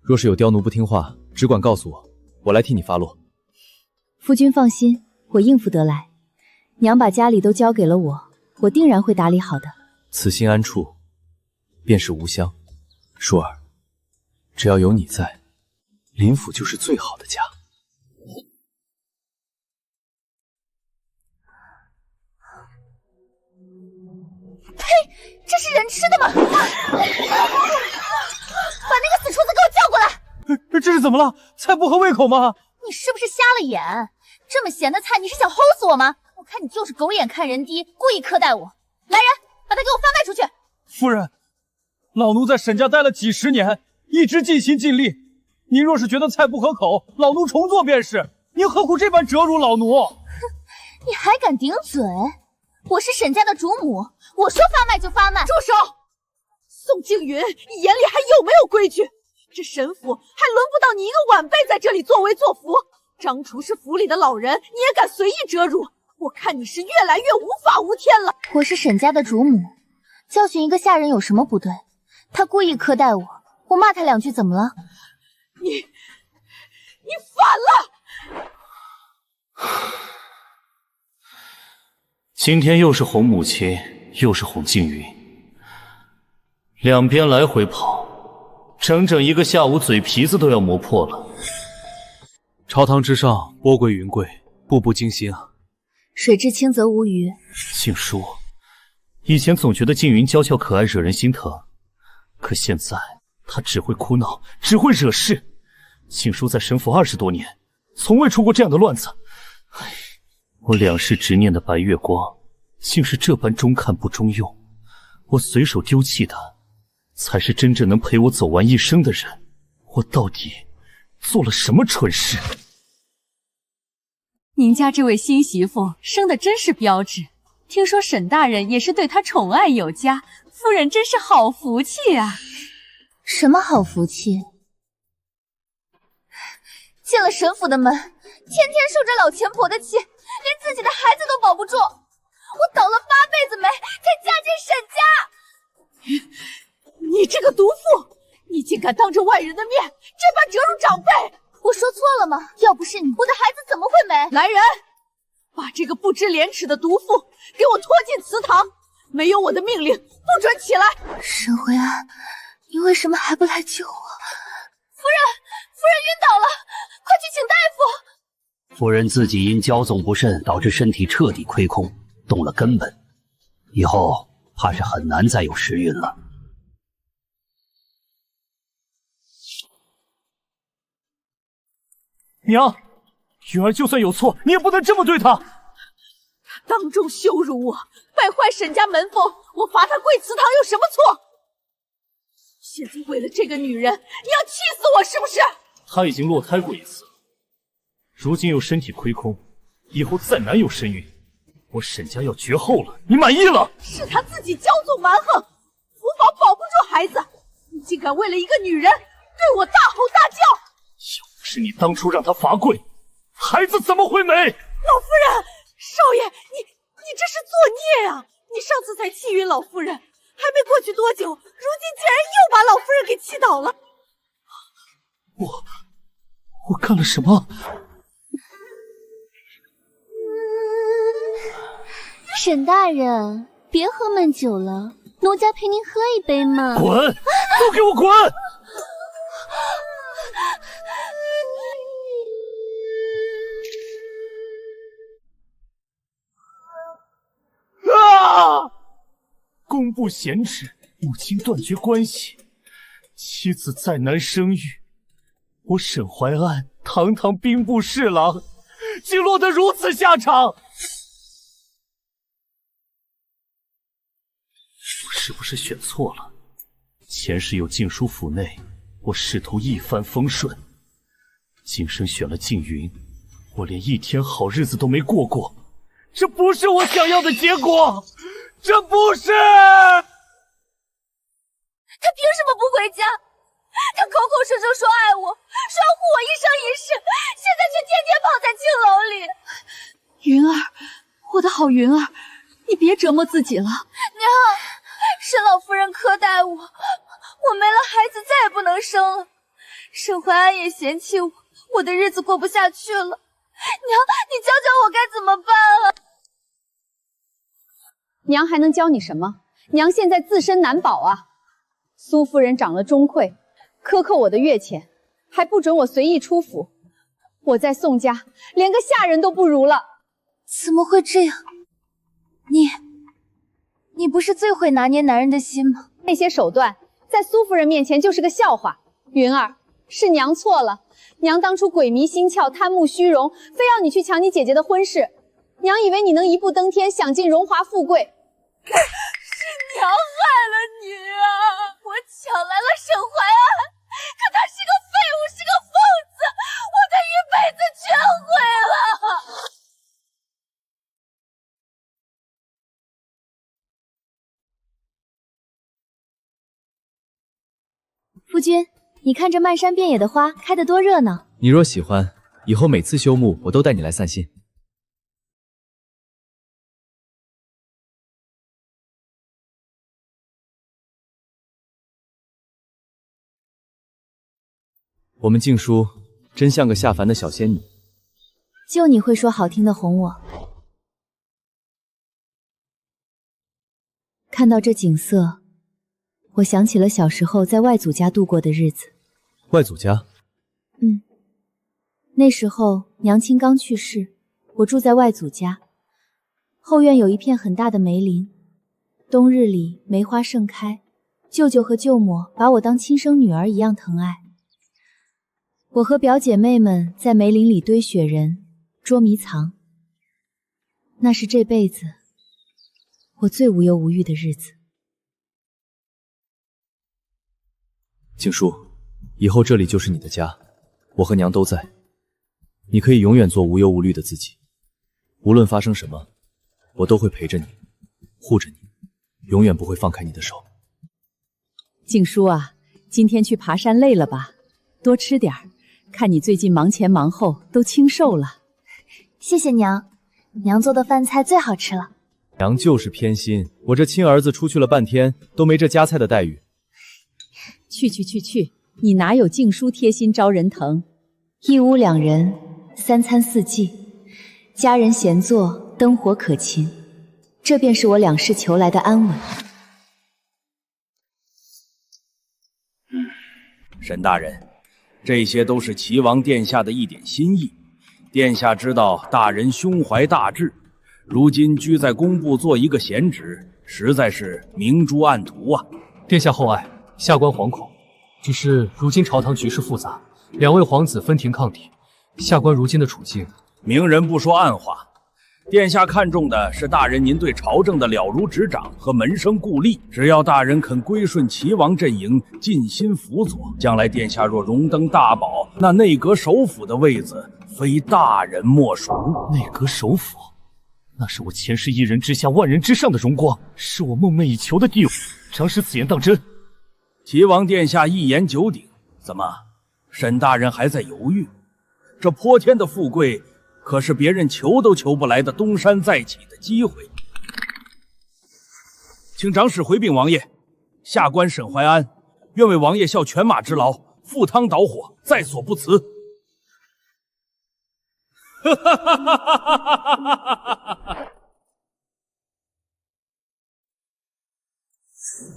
若是有刁奴不听话，只管告诉我，我来替你发落。夫君放心，我应付得来。娘把家里都交给了我，我定然会打理好的。此心安处，便是吾乡。舒儿，只要有你在，林府就是最好的家。呸！这是人吃的吗？把那个死厨子给我叫过来！这是怎么了？菜不合胃口吗？你是不是瞎了眼？这么咸的菜，你是想齁死我吗？我看你就是狗眼看人低，故意苛待我。来人，把他给我贩卖出去！夫人，老奴在沈家待了几十年，一直尽心尽力。您若是觉得菜不合口，老奴重做便是。您何苦这般折辱老奴？哼，你还敢顶嘴？我是沈家的主母，我说发卖就发卖。住手！宋静云，你眼里还有没有规矩？这沈府还轮不到你一个晚辈在这里作威作福。张厨是府里的老人，你也敢随意折辱？我看你是越来越无法无天了。我是沈家的主母，教训一个下人有什么不对？他故意苛待我，我骂他两句怎么了？你反了！今天又是哄母亲，又是哄静云，两边来回跑，整整一个下午，嘴皮子都要磨破了。朝堂之上，波贵云贵，步步惊心啊！水至清则无鱼。静书，以前总觉得静云娇俏可爱，惹人心疼，可现在她只会哭闹，只会惹事。静书在神府20多年，从未出过这样的乱子。唉，我两世执念的白月光，竟是这般中看不中用。我随手丢弃的，才是真正能陪我走完一生的人。我到底做了什么蠢事？您家这位新媳妇生的真是标致，听说沈大人也是对她宠爱有加，夫人真是好福气啊！什么好福气？进了沈府的门，天天受着老钱婆的气，连自己的孩子都保不住。我倒了8辈子霉，才嫁进沈家。你这个毒妇，你竟敢当着外人的面这般折辱长辈！我说错了吗？要不是你，我的孩子怎么会没？来人，把这个不知廉耻的毒妇给我拖进祠堂！没有我的命令，不准起来！沈回安，你为什么还不来救我？夫人晕倒了，快去请大夫！夫人自己因骄纵不慎，导致身体彻底亏空，动了根本，以后怕是很难再有时运了。娘，云儿就算有错，你也不能这么对她。他当众羞辱我，败坏沈家门风，我罚他跪祠堂有什么错？现在为了这个女人，你要气死我是不是？她已经落胎过一次，如今又身体亏空，以后再难有身孕，我沈家要绝后了，你满意了？是他自己骄纵蛮横，福宝保不住孩子，你竟敢为了一个女人对我大吼大叫！是你当初让他罚跪，孩子怎么会没？老夫人，少爷，你这是作孽啊！你上次才气晕老夫人，还没过去多久，如今竟然又把老夫人给气倒了。我干了什么？沈大人，别喝闷酒了，奴家陪您喝一杯嘛。滚！都给我滚！啊！公不贤侄，母亲断绝关系，妻子再难生育，我沈怀安堂堂兵部侍郎，竟落得如此下场。我是不是选错了？前世有静书府内，我仕途一帆风顺，今生选了静云，我连一天好日子都没过过。这不是我想要的结果，这不是！他凭什么不回家？他口口声声说爱我，说要护我一生一世，现在却天天泡在青楼里。云儿，我的好云儿，你别折磨自己了。娘，沈老夫人苛待我，我没了孩子再也不能生了。沈怀安也嫌弃我，我的日子过不下去了。娘，你教教我该怎么办啊？娘还能教你什么？娘现在自身难保啊！苏夫人长了钟馗，苛刻我的月钱，还不准我随意出府。我在宋家连个下人都不如了。怎么会这样？你不是最会拿捏男人的心吗？那些手段在苏夫人面前就是个笑话。云儿，是娘错了。娘当初鬼迷心窍，贪慕虚荣，非要你去抢你姐姐的婚事。娘以为你能一步登天，享尽荣华富贵。是娘害了你啊！我抢来了沈怀安，可他是个废物，是个疯子，我的一辈子全毁了。夫君，你看这漫山遍野的花开得多热闹。你若喜欢，以后每次休沐，我都带你来散心。我们静书真像个下凡的小仙女，就你会说好听的哄我。看到这景色，我想起了小时候在外祖家度过的日子。外祖家？那时候娘亲刚去世，我住在外祖家，后院有一片很大的梅林，冬日里梅花盛开，舅舅和舅母把我当亲生女儿一样疼爱。我和表姐妹们在梅林里堆雪人、捉迷藏，那是这辈子我最无忧无虑的日子。静书，以后这里就是你的家，我和娘都在，你可以永远做无忧无虑的自己。无论发生什么，我都会陪着你，护着你，永远不会放开你的手。静书啊，今天去爬山累了吧？多吃点儿，看你最近忙前忙后，都清瘦了。谢谢娘，娘做的饭菜最好吃了。娘就是偏心，我这亲儿子出去了半天，都没这夹菜的待遇。去，你哪有静书贴心招人疼？一屋两人，3餐4季，家人闲坐，灯火可亲，这便是我两世求来的安稳。沈大人，这些都是齐王殿下的一点心意。殿下知道大人胸怀大志，如今居在工部做一个闲职，实在是明珠暗图啊。殿下厚爱，下官惶恐。只是如今朝堂局势复杂，2位皇子分庭抗敌，下官如今的处境，明人不说暗话。殿下看重的是大人您对朝政的了如指掌和门生故吏，只要大人肯归顺齐王阵营，尽心辅佐，将来殿下若荣登大宝，那内阁首辅的位子非大人莫属。内阁首辅，那是我前世一人之下万人之上的荣光，是我梦寐以求的地位。常使此言当真？齐王殿下一言九鼎，怎么，沈大人还在犹豫？这泼天的富贵，可是别人求都求不来的东山再起的机会。请长史回禀王爷，下官沈怀安愿为王爷效犬马之劳，赴汤蹈火，在所不辞。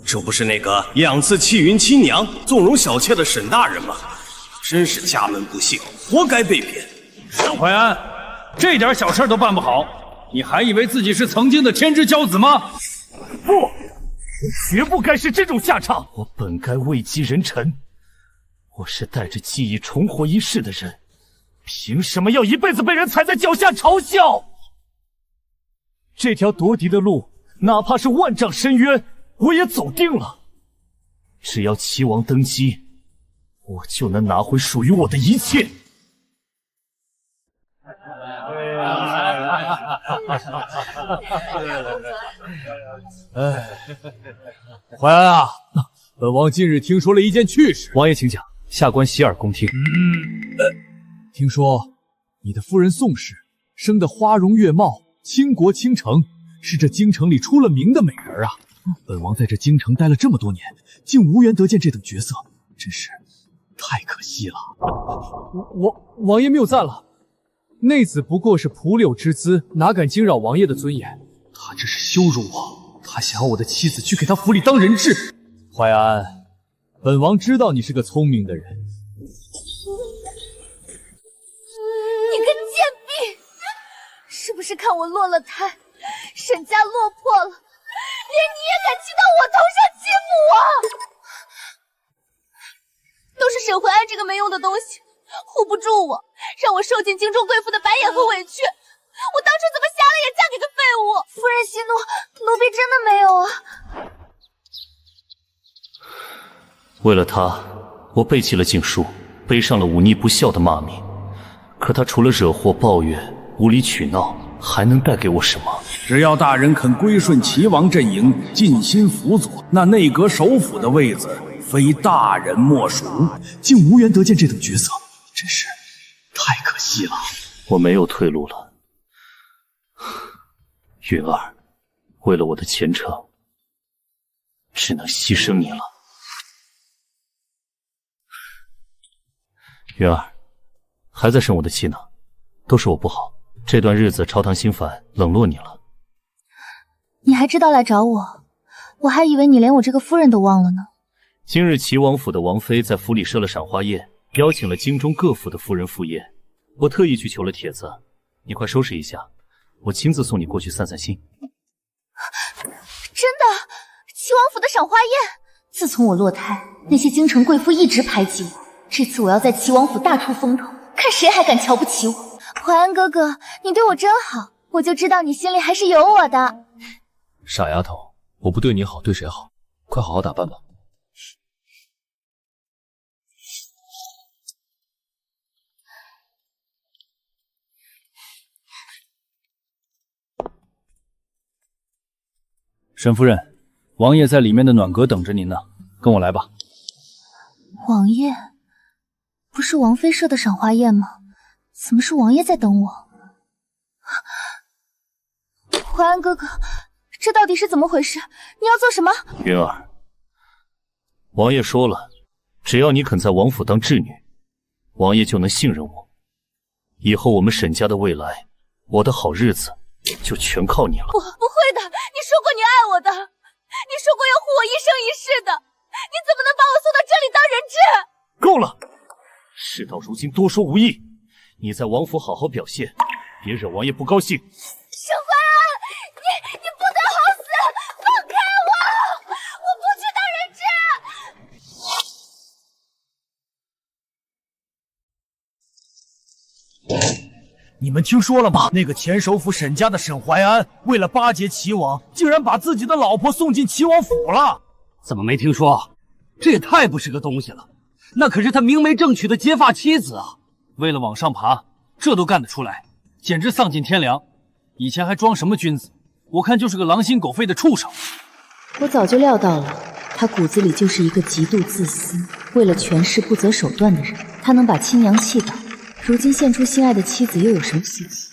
这不是那个2次弃云亲娘、纵容小妾的沈大人吗？真是家门不幸，活该被贬。沈怀安，这点小事都办不好，你还以为自己是曾经的天之骄子吗？不，我绝不该是这种下场。我本该位极人臣，我是带着记忆重活一世的人，凭什么要一辈子被人踩在脚下嘲笑？这条夺嫡的路，哪怕是万丈深渊，我也走定了。只要齐王登基，我就能拿回属于我的一切。哎，怀安啊，本王近日听说了一件趣事。王爷请讲，下官洗耳恭听。听说你的夫人宋氏生得花容月貌，倾国倾城，是这京城里出了名的美人啊。本王在这京城待了这么多年，竟无缘得见这等绝色，真是太可惜了。王爷谬赞了，内子不过是蒲柳之姿，哪敢惊扰王爷的尊严？他这是羞辱我，他想要我的妻子去给他府里当人质。怀安，本王知道你是个聪明的人。你个贱婢，是不是看我落了胎，沈家落魄了，连你也敢骑到我头上欺负我？都是沈怀安这个没用的东西，护不住我，让我受尽京中贵妇的白眼和委屈。我当初怎么瞎了眼嫁给个废物？夫人息怒，奴婢真的没有啊。为了他，我背弃了静书，背上了忤逆不孝的骂名。可他除了惹祸抱怨、无理取闹，还能带给我什么？只要大人肯归顺齐王阵营，尽心辅佐，那内阁首辅的位子非大人莫属。竟无缘得见这等绝色，真是太可惜了。我没有退路了，云儿，为了我的前程，只能牺牲你了。云儿，还在生我的气呢，都是我不好。这段日子朝堂心烦，冷落你了。你还知道来找我，我还以为你连我这个夫人都忘了呢。今日齐王府的王妃在府里设了赏花宴，邀请了京中各府的夫人赴宴。我特意去求了帖子，你快收拾一下，我亲自送你过去散散心。真的？齐王府的赏花宴。自从我落胎，那些京城贵妇一直排挤我。这次我要在齐王府大出风头，看谁还敢瞧不起我。淮安哥哥，你对我真好，我就知道你心里还是有我的。傻丫头，我不对你好，对谁好？快好好打扮吧。沈夫人，王爷在里面的暖阁等着您呢，跟我来吧。王爷，不是王妃设的赏花宴吗？怎么是王爷在等我？淮安哥哥，这到底是怎么回事？你要做什么？云儿，王爷说了，只要你肯在王府当质女，王爷就能信任我。以后我们沈家的未来，我的好日子就全靠你了。不会的，你说过你爱我的，你说过要护我一生一世的，你怎么能把我送到这里当人质？够了！事到如今多说无益，你在王府好好表现，别惹王爷不高兴。沈淮安，你不得好死！放开我！我不去当人质！你们听说了吗？那个前首辅沈家的沈淮安，为了巴结齐王，竟然把自己的老婆送进齐王府了。怎么没听说？这也太不是个东西了！那可是他明媒正娶的结发妻子啊！为了往上爬，这都干得出来，简直丧尽天良。以前还装什么君子？我看就是个狼心狗肺的畜生。我早就料到了，他骨子里就是一个极度自私、为了权势不择手段的人。他能把亲娘气倒，如今献出心爱的妻子，又有什么稀奇？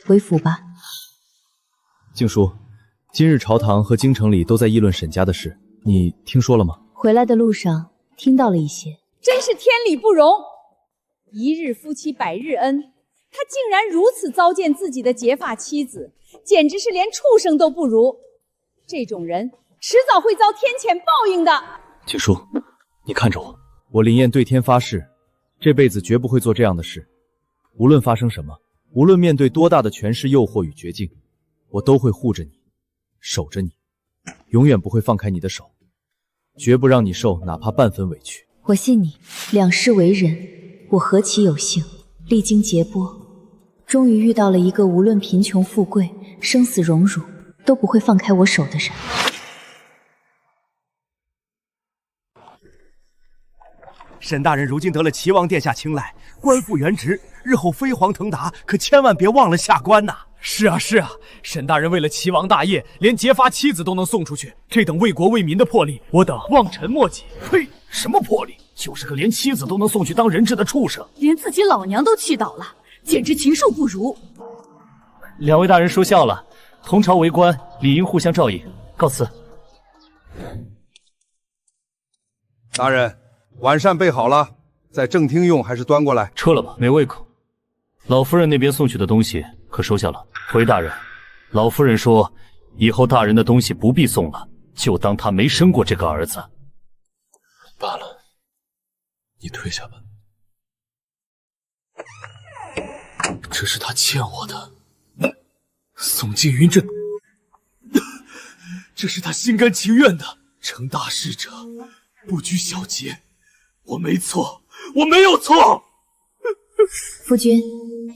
回府吧。静书，今日朝堂和京城里都在议论沈家的事，你听说了吗？回来的路上听到了一些。真是天理不容！一日夫妻百日恩，他竟然如此糟践自己的结发妻子，简直是连畜生都不如。这种人迟早会遭天谴报应的。静书，你看着我，我林燕对天发誓，这辈子绝不会做这样的事。无论发生什么，无论面对多大的权势诱惑与绝境，我都会护着你，守着你，永远不会放开你的手，绝不让你受哪怕半分委屈。我信你，两世为人，我何其有幸，历经劫波，终于遇到了一个无论贫穷富贵、生死荣辱，都不会放开我手的人。沈大人如今得了齐王殿下青睐，官复原职，日后飞黄腾达，可千万别忘了下官呐！是啊，沈大人为了齐王大业，连结发妻子都能送出去，这等为国为民的魄力，我等望尘莫及。呸！什么魄力？就是个连妻子都能送去当人质的畜生，连自己老娘都气倒了，简直禽兽不如。两位大人说笑了，同朝为官，理应互相照应。告辞。大人，晚膳备好了，在正厅用还是端过来？撤了吧，没胃口。老夫人那边送去的东西可收下了。回大人，老夫人说，以后大人的东西不必送了，就当他没生过这个儿子。罢了，你退下吧。这是他欠我的。宋静云这是他心甘情愿的。成大事者，不拘小节。我没错，我没有错。夫君，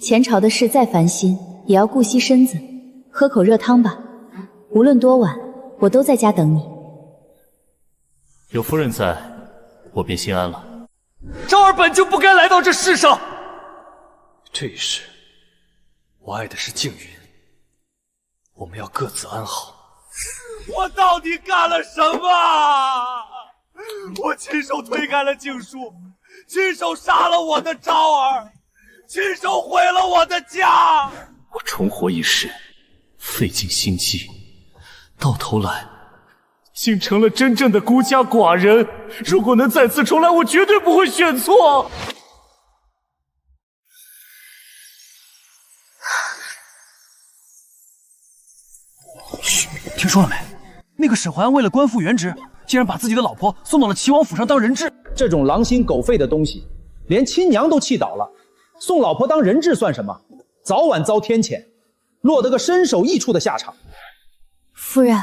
前朝的事再烦心，也要顾惜身子，喝口热汤吧。无论多晚，我都在家等你。有夫人在，我便心安了。昭儿本就不该来到这世上。这一世，我爱的是静云，我们要各自安好。我到底干了什么？我亲手推开了静书，亲手杀了我的昭儿，亲手毁了我的家。我重活一世，费尽心机，到头来竟成了真正的孤家寡人。如果能再次重来，我绝对不会选错。嘘，听说了没？那个沈淮安为了官复原职，竟然把自己的老婆送到了齐王府上当人质。这种狼心狗肺的东西，连亲娘都气倒了，送老婆当人质算什么？早晚遭天谴，落得个身首异处的下场。夫人，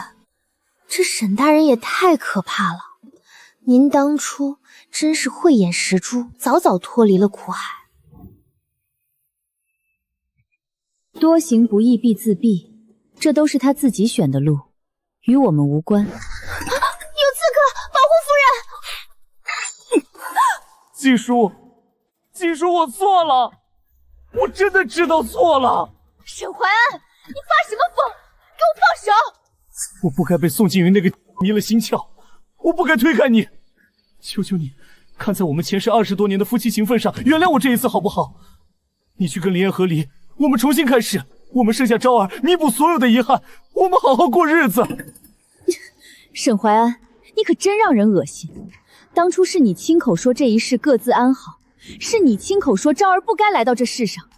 这沈大人也太可怕了！您当初真是慧眼识珠，早早脱离了苦海。多行不义必自毙，这都是他自己选的路，与我们无关。有刺客，保护夫人！季叔，季叔，我错了，我真的知道错了。沈怀安，你发什么疯？给我放手！我不该被宋静云那个迷了心窍，我不该推开你。求求你，看在我们前世20多年的夫妻情分上，原谅我这一次好不好？你去跟林燕和离，我们重新开始，我们剩下昭儿，弥补所有的遗憾，我们好好过日子。沈怀安，你可真让人恶心！当初是你亲口说这一世各自安好，是你亲口说昭儿不该来到这世上，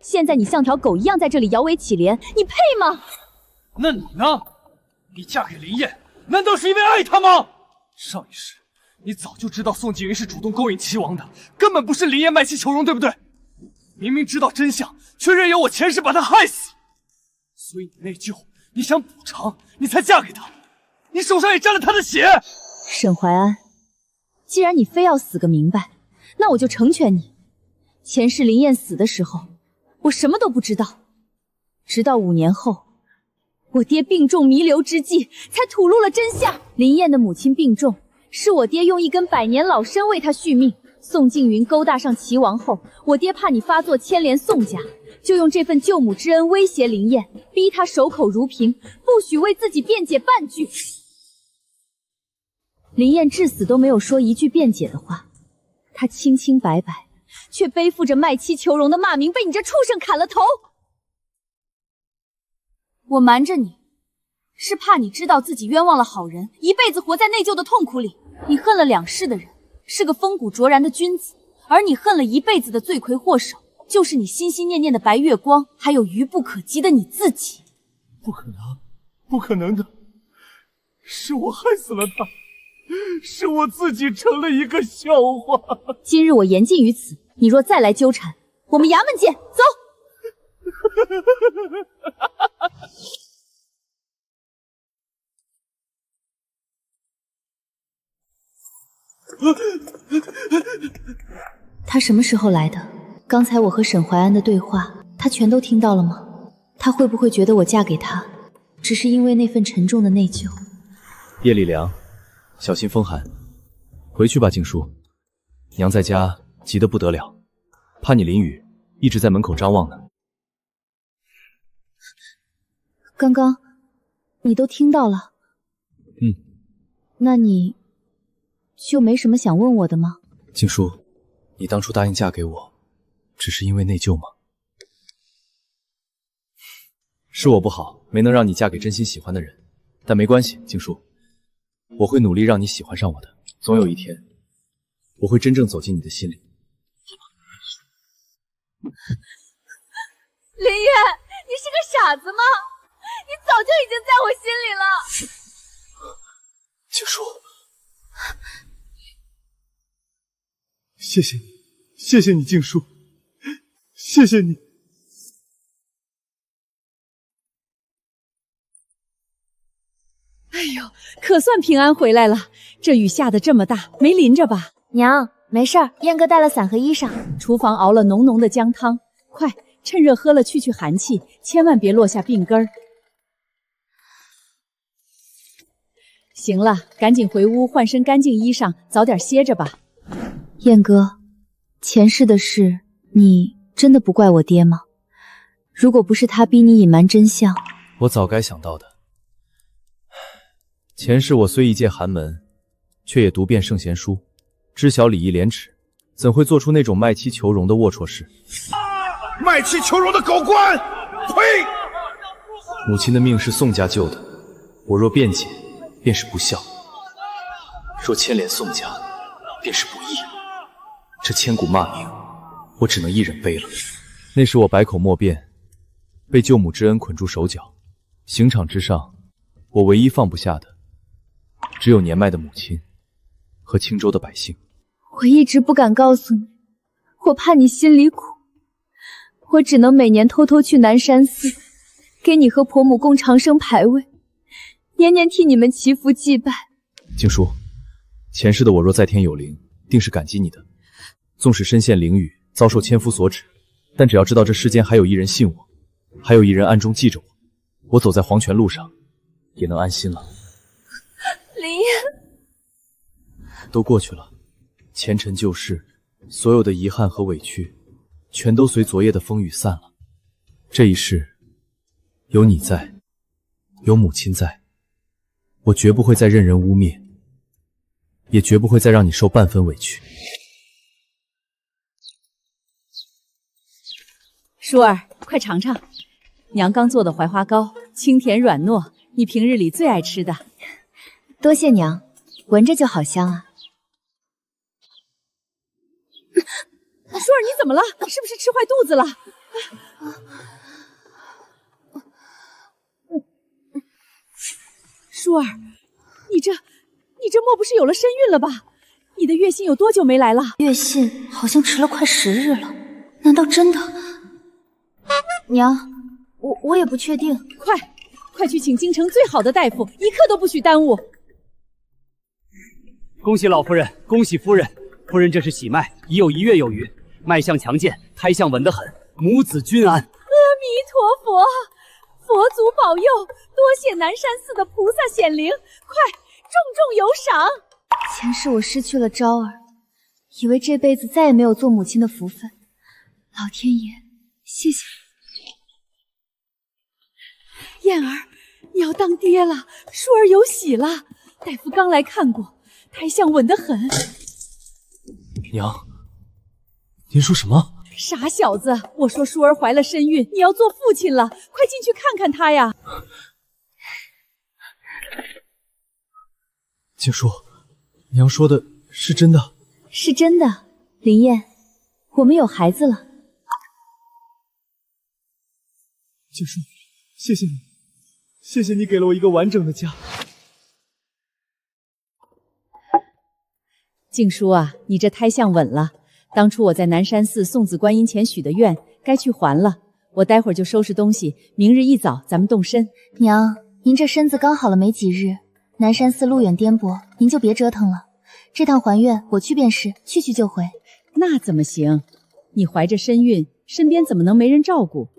现在你像条狗一样在这里摇尾乞怜，你配吗？那你呢？你嫁给林燕，难道是因为爱她吗？上一世，你早就知道宋静云是主动勾引齐王的，根本不是林燕卖妻求荣，对不对？明明知道真相，却任由我前世把她害死，所以你内疚，你想补偿，你才嫁给他，你手上也沾了他的血。沈怀安，既然你非要死个明白，那我就成全你。前世林燕死的时候，我什么都不知道，直到5年后，我爹病重弥留之际，才吐露了真相。林燕的母亲病重，是我爹用1根百年老参为她续命。宋静云勾搭上齐王后，我爹怕你发作牵连宋家，就用这份救母之恩威胁林燕，逼她守口如瓶，不许为自己辩解半句。林燕至死都没有说一句辩解的话，她清清白白，却背负着卖妻求荣的骂名，被你这畜生砍了头。我瞒着你，是怕你知道自己冤枉了好人，一辈子活在内疚的痛苦里。你恨了2世的人，是个风骨卓然的君子，而你恨了一辈子的罪魁祸首，就是你心心念念的白月光，还有愚不可及的你自己。不可能，不可能的，是我害死了他，是我自己成了一个笑话。今日我言尽于此，你若再来纠缠，我们衙门见，走。他什么时候来的？刚才我和沈怀安的对话，他全都听到了吗？他会不会觉得我嫁给他，只是因为那份沉重的内疚？夜里凉，小心风寒。回去吧，静书。娘在家急得不得了，怕你淋雨，一直在门口张望呢。刚刚你都听到了？那你就没什么想问我的吗？静书，你当初答应嫁给我，只是因为内疚吗？是我不好，没能让你嫁给真心喜欢的人，但没关系，静书，我会努力让你喜欢上我的。总有一天，我会真正走进你的心里。林燕，你是个傻子吗？你早就已经在我心里了。静书，谢谢你，谢谢你，静书，谢谢你。哎呦，可算平安回来了。这雨下得这么大，没淋着吧？娘，没事儿，燕哥带了伞和衣裳。厨房熬了浓浓的姜汤，快趁热喝了去寒气，千万别落下病根儿。行了，赶紧回屋换身干净衣裳，早点歇着吧。燕哥，前世的事，你真的不怪我爹吗？如果不是他逼你隐瞒真相，我早该想到的。前世我虽一介寒门，却也读遍圣贤书，知晓礼义廉耻，怎会做出那种卖妻求荣的龌龊事？卖妻求荣的狗官！呸！母亲的命是宋家救的，我若辩解，便是不孝；若牵连宋家，便是不义。这千古骂名，我只能一人背了。那时我百口莫辩，被救母之恩捆住手脚。刑场之上，我唯一放不下的，只有年迈的母亲和青州的百姓。我一直不敢告诉你，我怕你心里苦，我只能每年偷偷去南山寺，给你和婆母供长生牌位。年年替你们祈福祭拜。静书，前世的我若在天有灵，定是感激你的。纵使身陷囹圄，遭受千夫所指，但只要知道这世间还有一人信我，还有一人暗中记着我，我走在黄泉路上也能安心了。林燕，都过去了，前尘旧事，所有的遗憾和委屈，全都随昨夜的风雨散了。这一世，有你在，有母亲在，我绝不会再任人污蔑，也绝不会再让你受半分委屈。舒儿，快尝尝，娘刚做的槐花糕，清甜软糯，你平日里最爱吃的。多谢娘，闻着就好香啊。舒儿，你怎么了？是不是吃坏肚子了？舒儿，你这莫不是有了身孕了吧？你的月信有多久没来了？月信好像迟了快10日了，难道真的？娘，我也不确定。快去请京城最好的大夫，一刻都不许耽误。恭喜老夫人，恭喜夫人！夫人这是喜脉，已有1月有余，脉象强健，胎象稳得很，母子均安。阿弥陀佛，佛祖保佑，多谢南山寺的菩萨显灵，快重重有赏。前世我失去了昭儿，以为这辈子再也没有做母亲的福分，老天爷，谢谢你。燕儿，你要当爹了，舒儿有喜了，大夫刚来看过，胎象稳得很。娘，您说什么？傻小子，我说舒儿怀了身孕，你要做父亲了，快进去看看她呀。静书，娘说的是真的？是真的，林燕，我们有孩子了。静书，谢谢你，谢谢你给了我一个完整的家。静书啊，你这胎象稳了。当初我在南山寺送子观音前许的愿，该去还了。我待会儿就收拾东西，明日一早咱们动身。娘，您这身子刚好了没几日，南山寺路远颠簸，您就别折腾了。这趟还愿我去便是，去就回。那怎么行？你怀着身孕，身边怎么能没人照顾？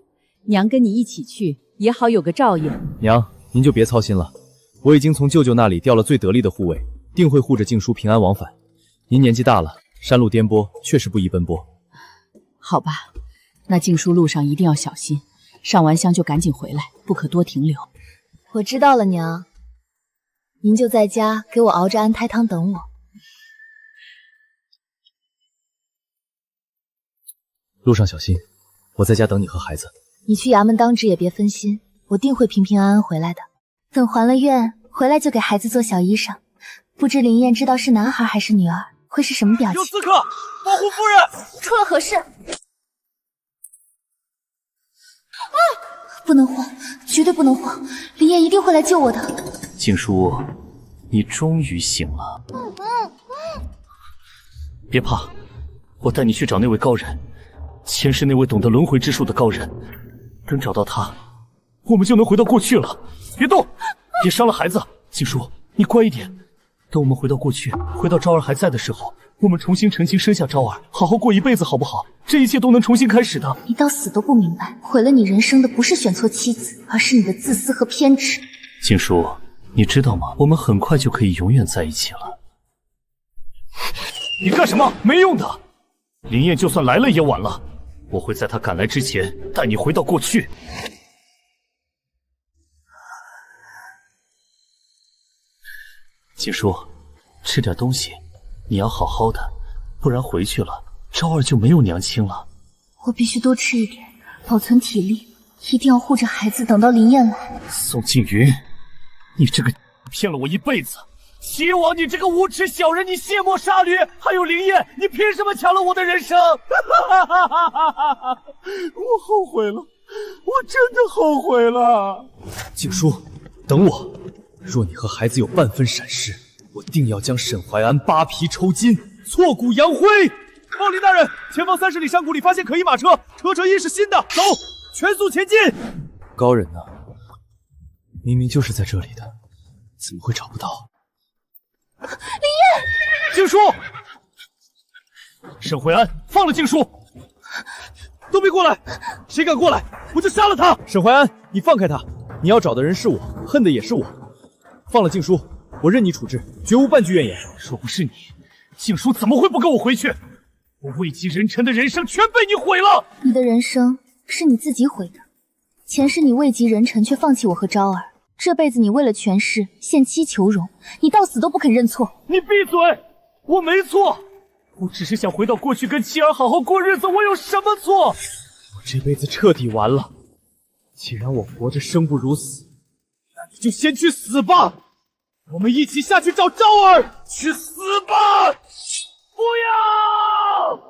娘跟你一起去，也好有个照应。娘，您就别操心了，我已经从舅舅那里调了最得力的护卫，定会护着静书平安往返。您年纪大了，山路颠簸，确实不宜奔波。好吧，那静书路上一定要小心，上完香就赶紧回来，不可多停留。我知道了，娘。您就在家给我熬着安胎汤等我。路上小心，我在家等你和孩子。你去衙门当值也别分心，我定会平平安安回来的。等还了愿，回来就给孩子做小衣裳。不知林燕知道是男孩还是女儿，会是什么表情？有刺客，保护夫人！出了何事？不能慌，绝对不能慌，林燕一定会来救我的。静书，你终于醒了。别怕，我带你去找那位高人，前世那位懂得轮回之术的高人。等找到他，我们就能回到过去了。别动，别伤了孩子。静书，你乖一点。等我们回到过去，回到昭儿还在的时候，我们重新成亲，生下昭儿，好好过一辈子，好不好？这一切都能重新开始的。你到死都不明白，毁了你人生的不是选错妻子，而是你的自私和偏执。静书，你知道吗？我们很快就可以永远在一起了。你干什么？没用的。林燕就算来了也晚了，我会在她赶来之前带你回到过去。静书，吃点东西，你要好好的，不然回去了，昭儿就没有娘亲了。我必须多吃一点，保存体力，一定要护着孩子，等到林燕来。宋静云，你这个骗了我一辈子！齐王，你这个无耻小人，你卸磨杀驴！还有林燕，你凭什么抢了我的人生？我后悔了，我真的后悔了。静书，等我。若你和孩子有半分闪失，我定要将沈怀安扒皮抽筋，挫骨扬灰。报林大人，前方30里山谷里发现可疑马车，车衣是新的，走，全速前进。高人呢？明明就是在这里的，怎么会找不到？林烨，静书，沈怀安，放了静书！都别过来！谁敢过来，我就杀了他！沈怀安，你放开他！你要找的人是我，恨的也是我。放了静书，我任你处置，绝无半句怨言。若不是你，静书怎么会不跟我回去？我位极人臣的人生全被你毁了！你的人生是你自己毁的。前世你位极人臣，却放弃我和昭儿；这辈子你为了权势献妻求荣，你到死都不肯认错。你闭嘴！我没错，我只是想回到过去跟妻儿好好过日子，我有什么错？我这辈子彻底完了。既然我活着生不如死，那你就先去死吧！我们一起下去找昭儿，去死吧！不要！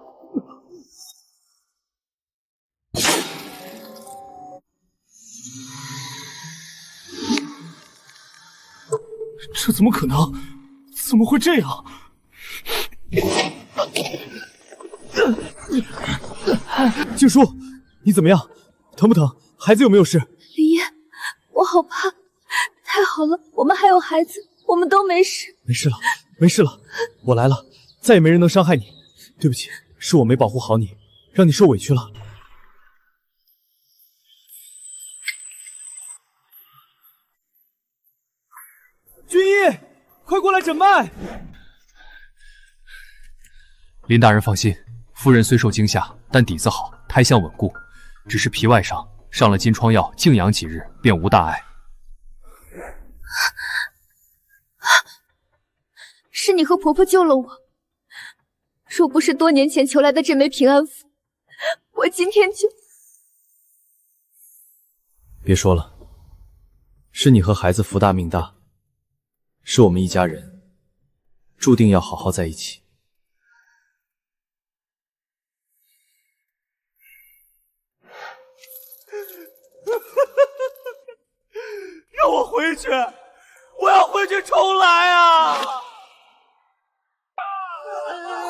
这怎么可能？怎么会这样？静书，你怎么样？疼不疼？孩子有没有事？林烨，我好怕。太好了，我们还有孩子，我们都没事。没事了，没事了，我来了，再也没人能伤害你。对不起，是我没保护好你，让你受委屈了。军医，快过来诊脉！林大人放心，夫人虽受惊吓，但底子好，胎相稳固，只是皮外伤，上了金疮药，静养几日便无大碍。是你和婆婆救了我，若不是多年前求来的这枚平安符，我今天就……别说了，是你和孩子福大命大，是我们一家人，注定要好好在一起。让我回去，我要回去重来啊！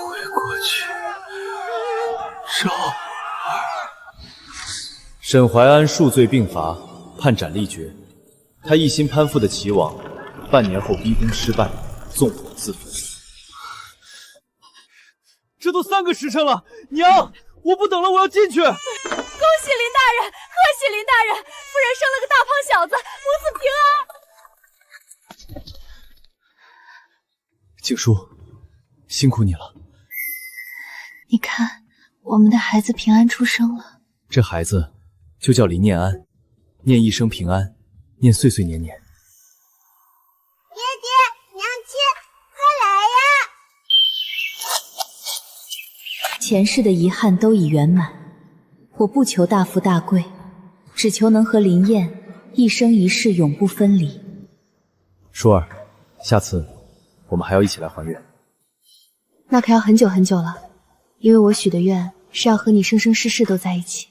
回过去，昭儿。沈怀安数罪并罚，判斩立决。他一心攀附的齐王，半年后逼宫失败，纵火自焚。这都3个时辰了，娘，我不等了，我要进去。恭喜林大人，贺喜林大人，夫人生了个大胖小子，母子平安。静书，辛苦你了。你看，我们的孩子平安出生了。这孩子就叫林念安，念一生平安，念岁岁年年。爹爹，娘亲，快来呀！前世的遗憾都已圆满，我不求大富大贵，只求能和林燕一生一世永不分离。舒儿，下次我们还要一起来还愿。那可要很久很久了，因为我许的愿是要和你生生世世都在一起。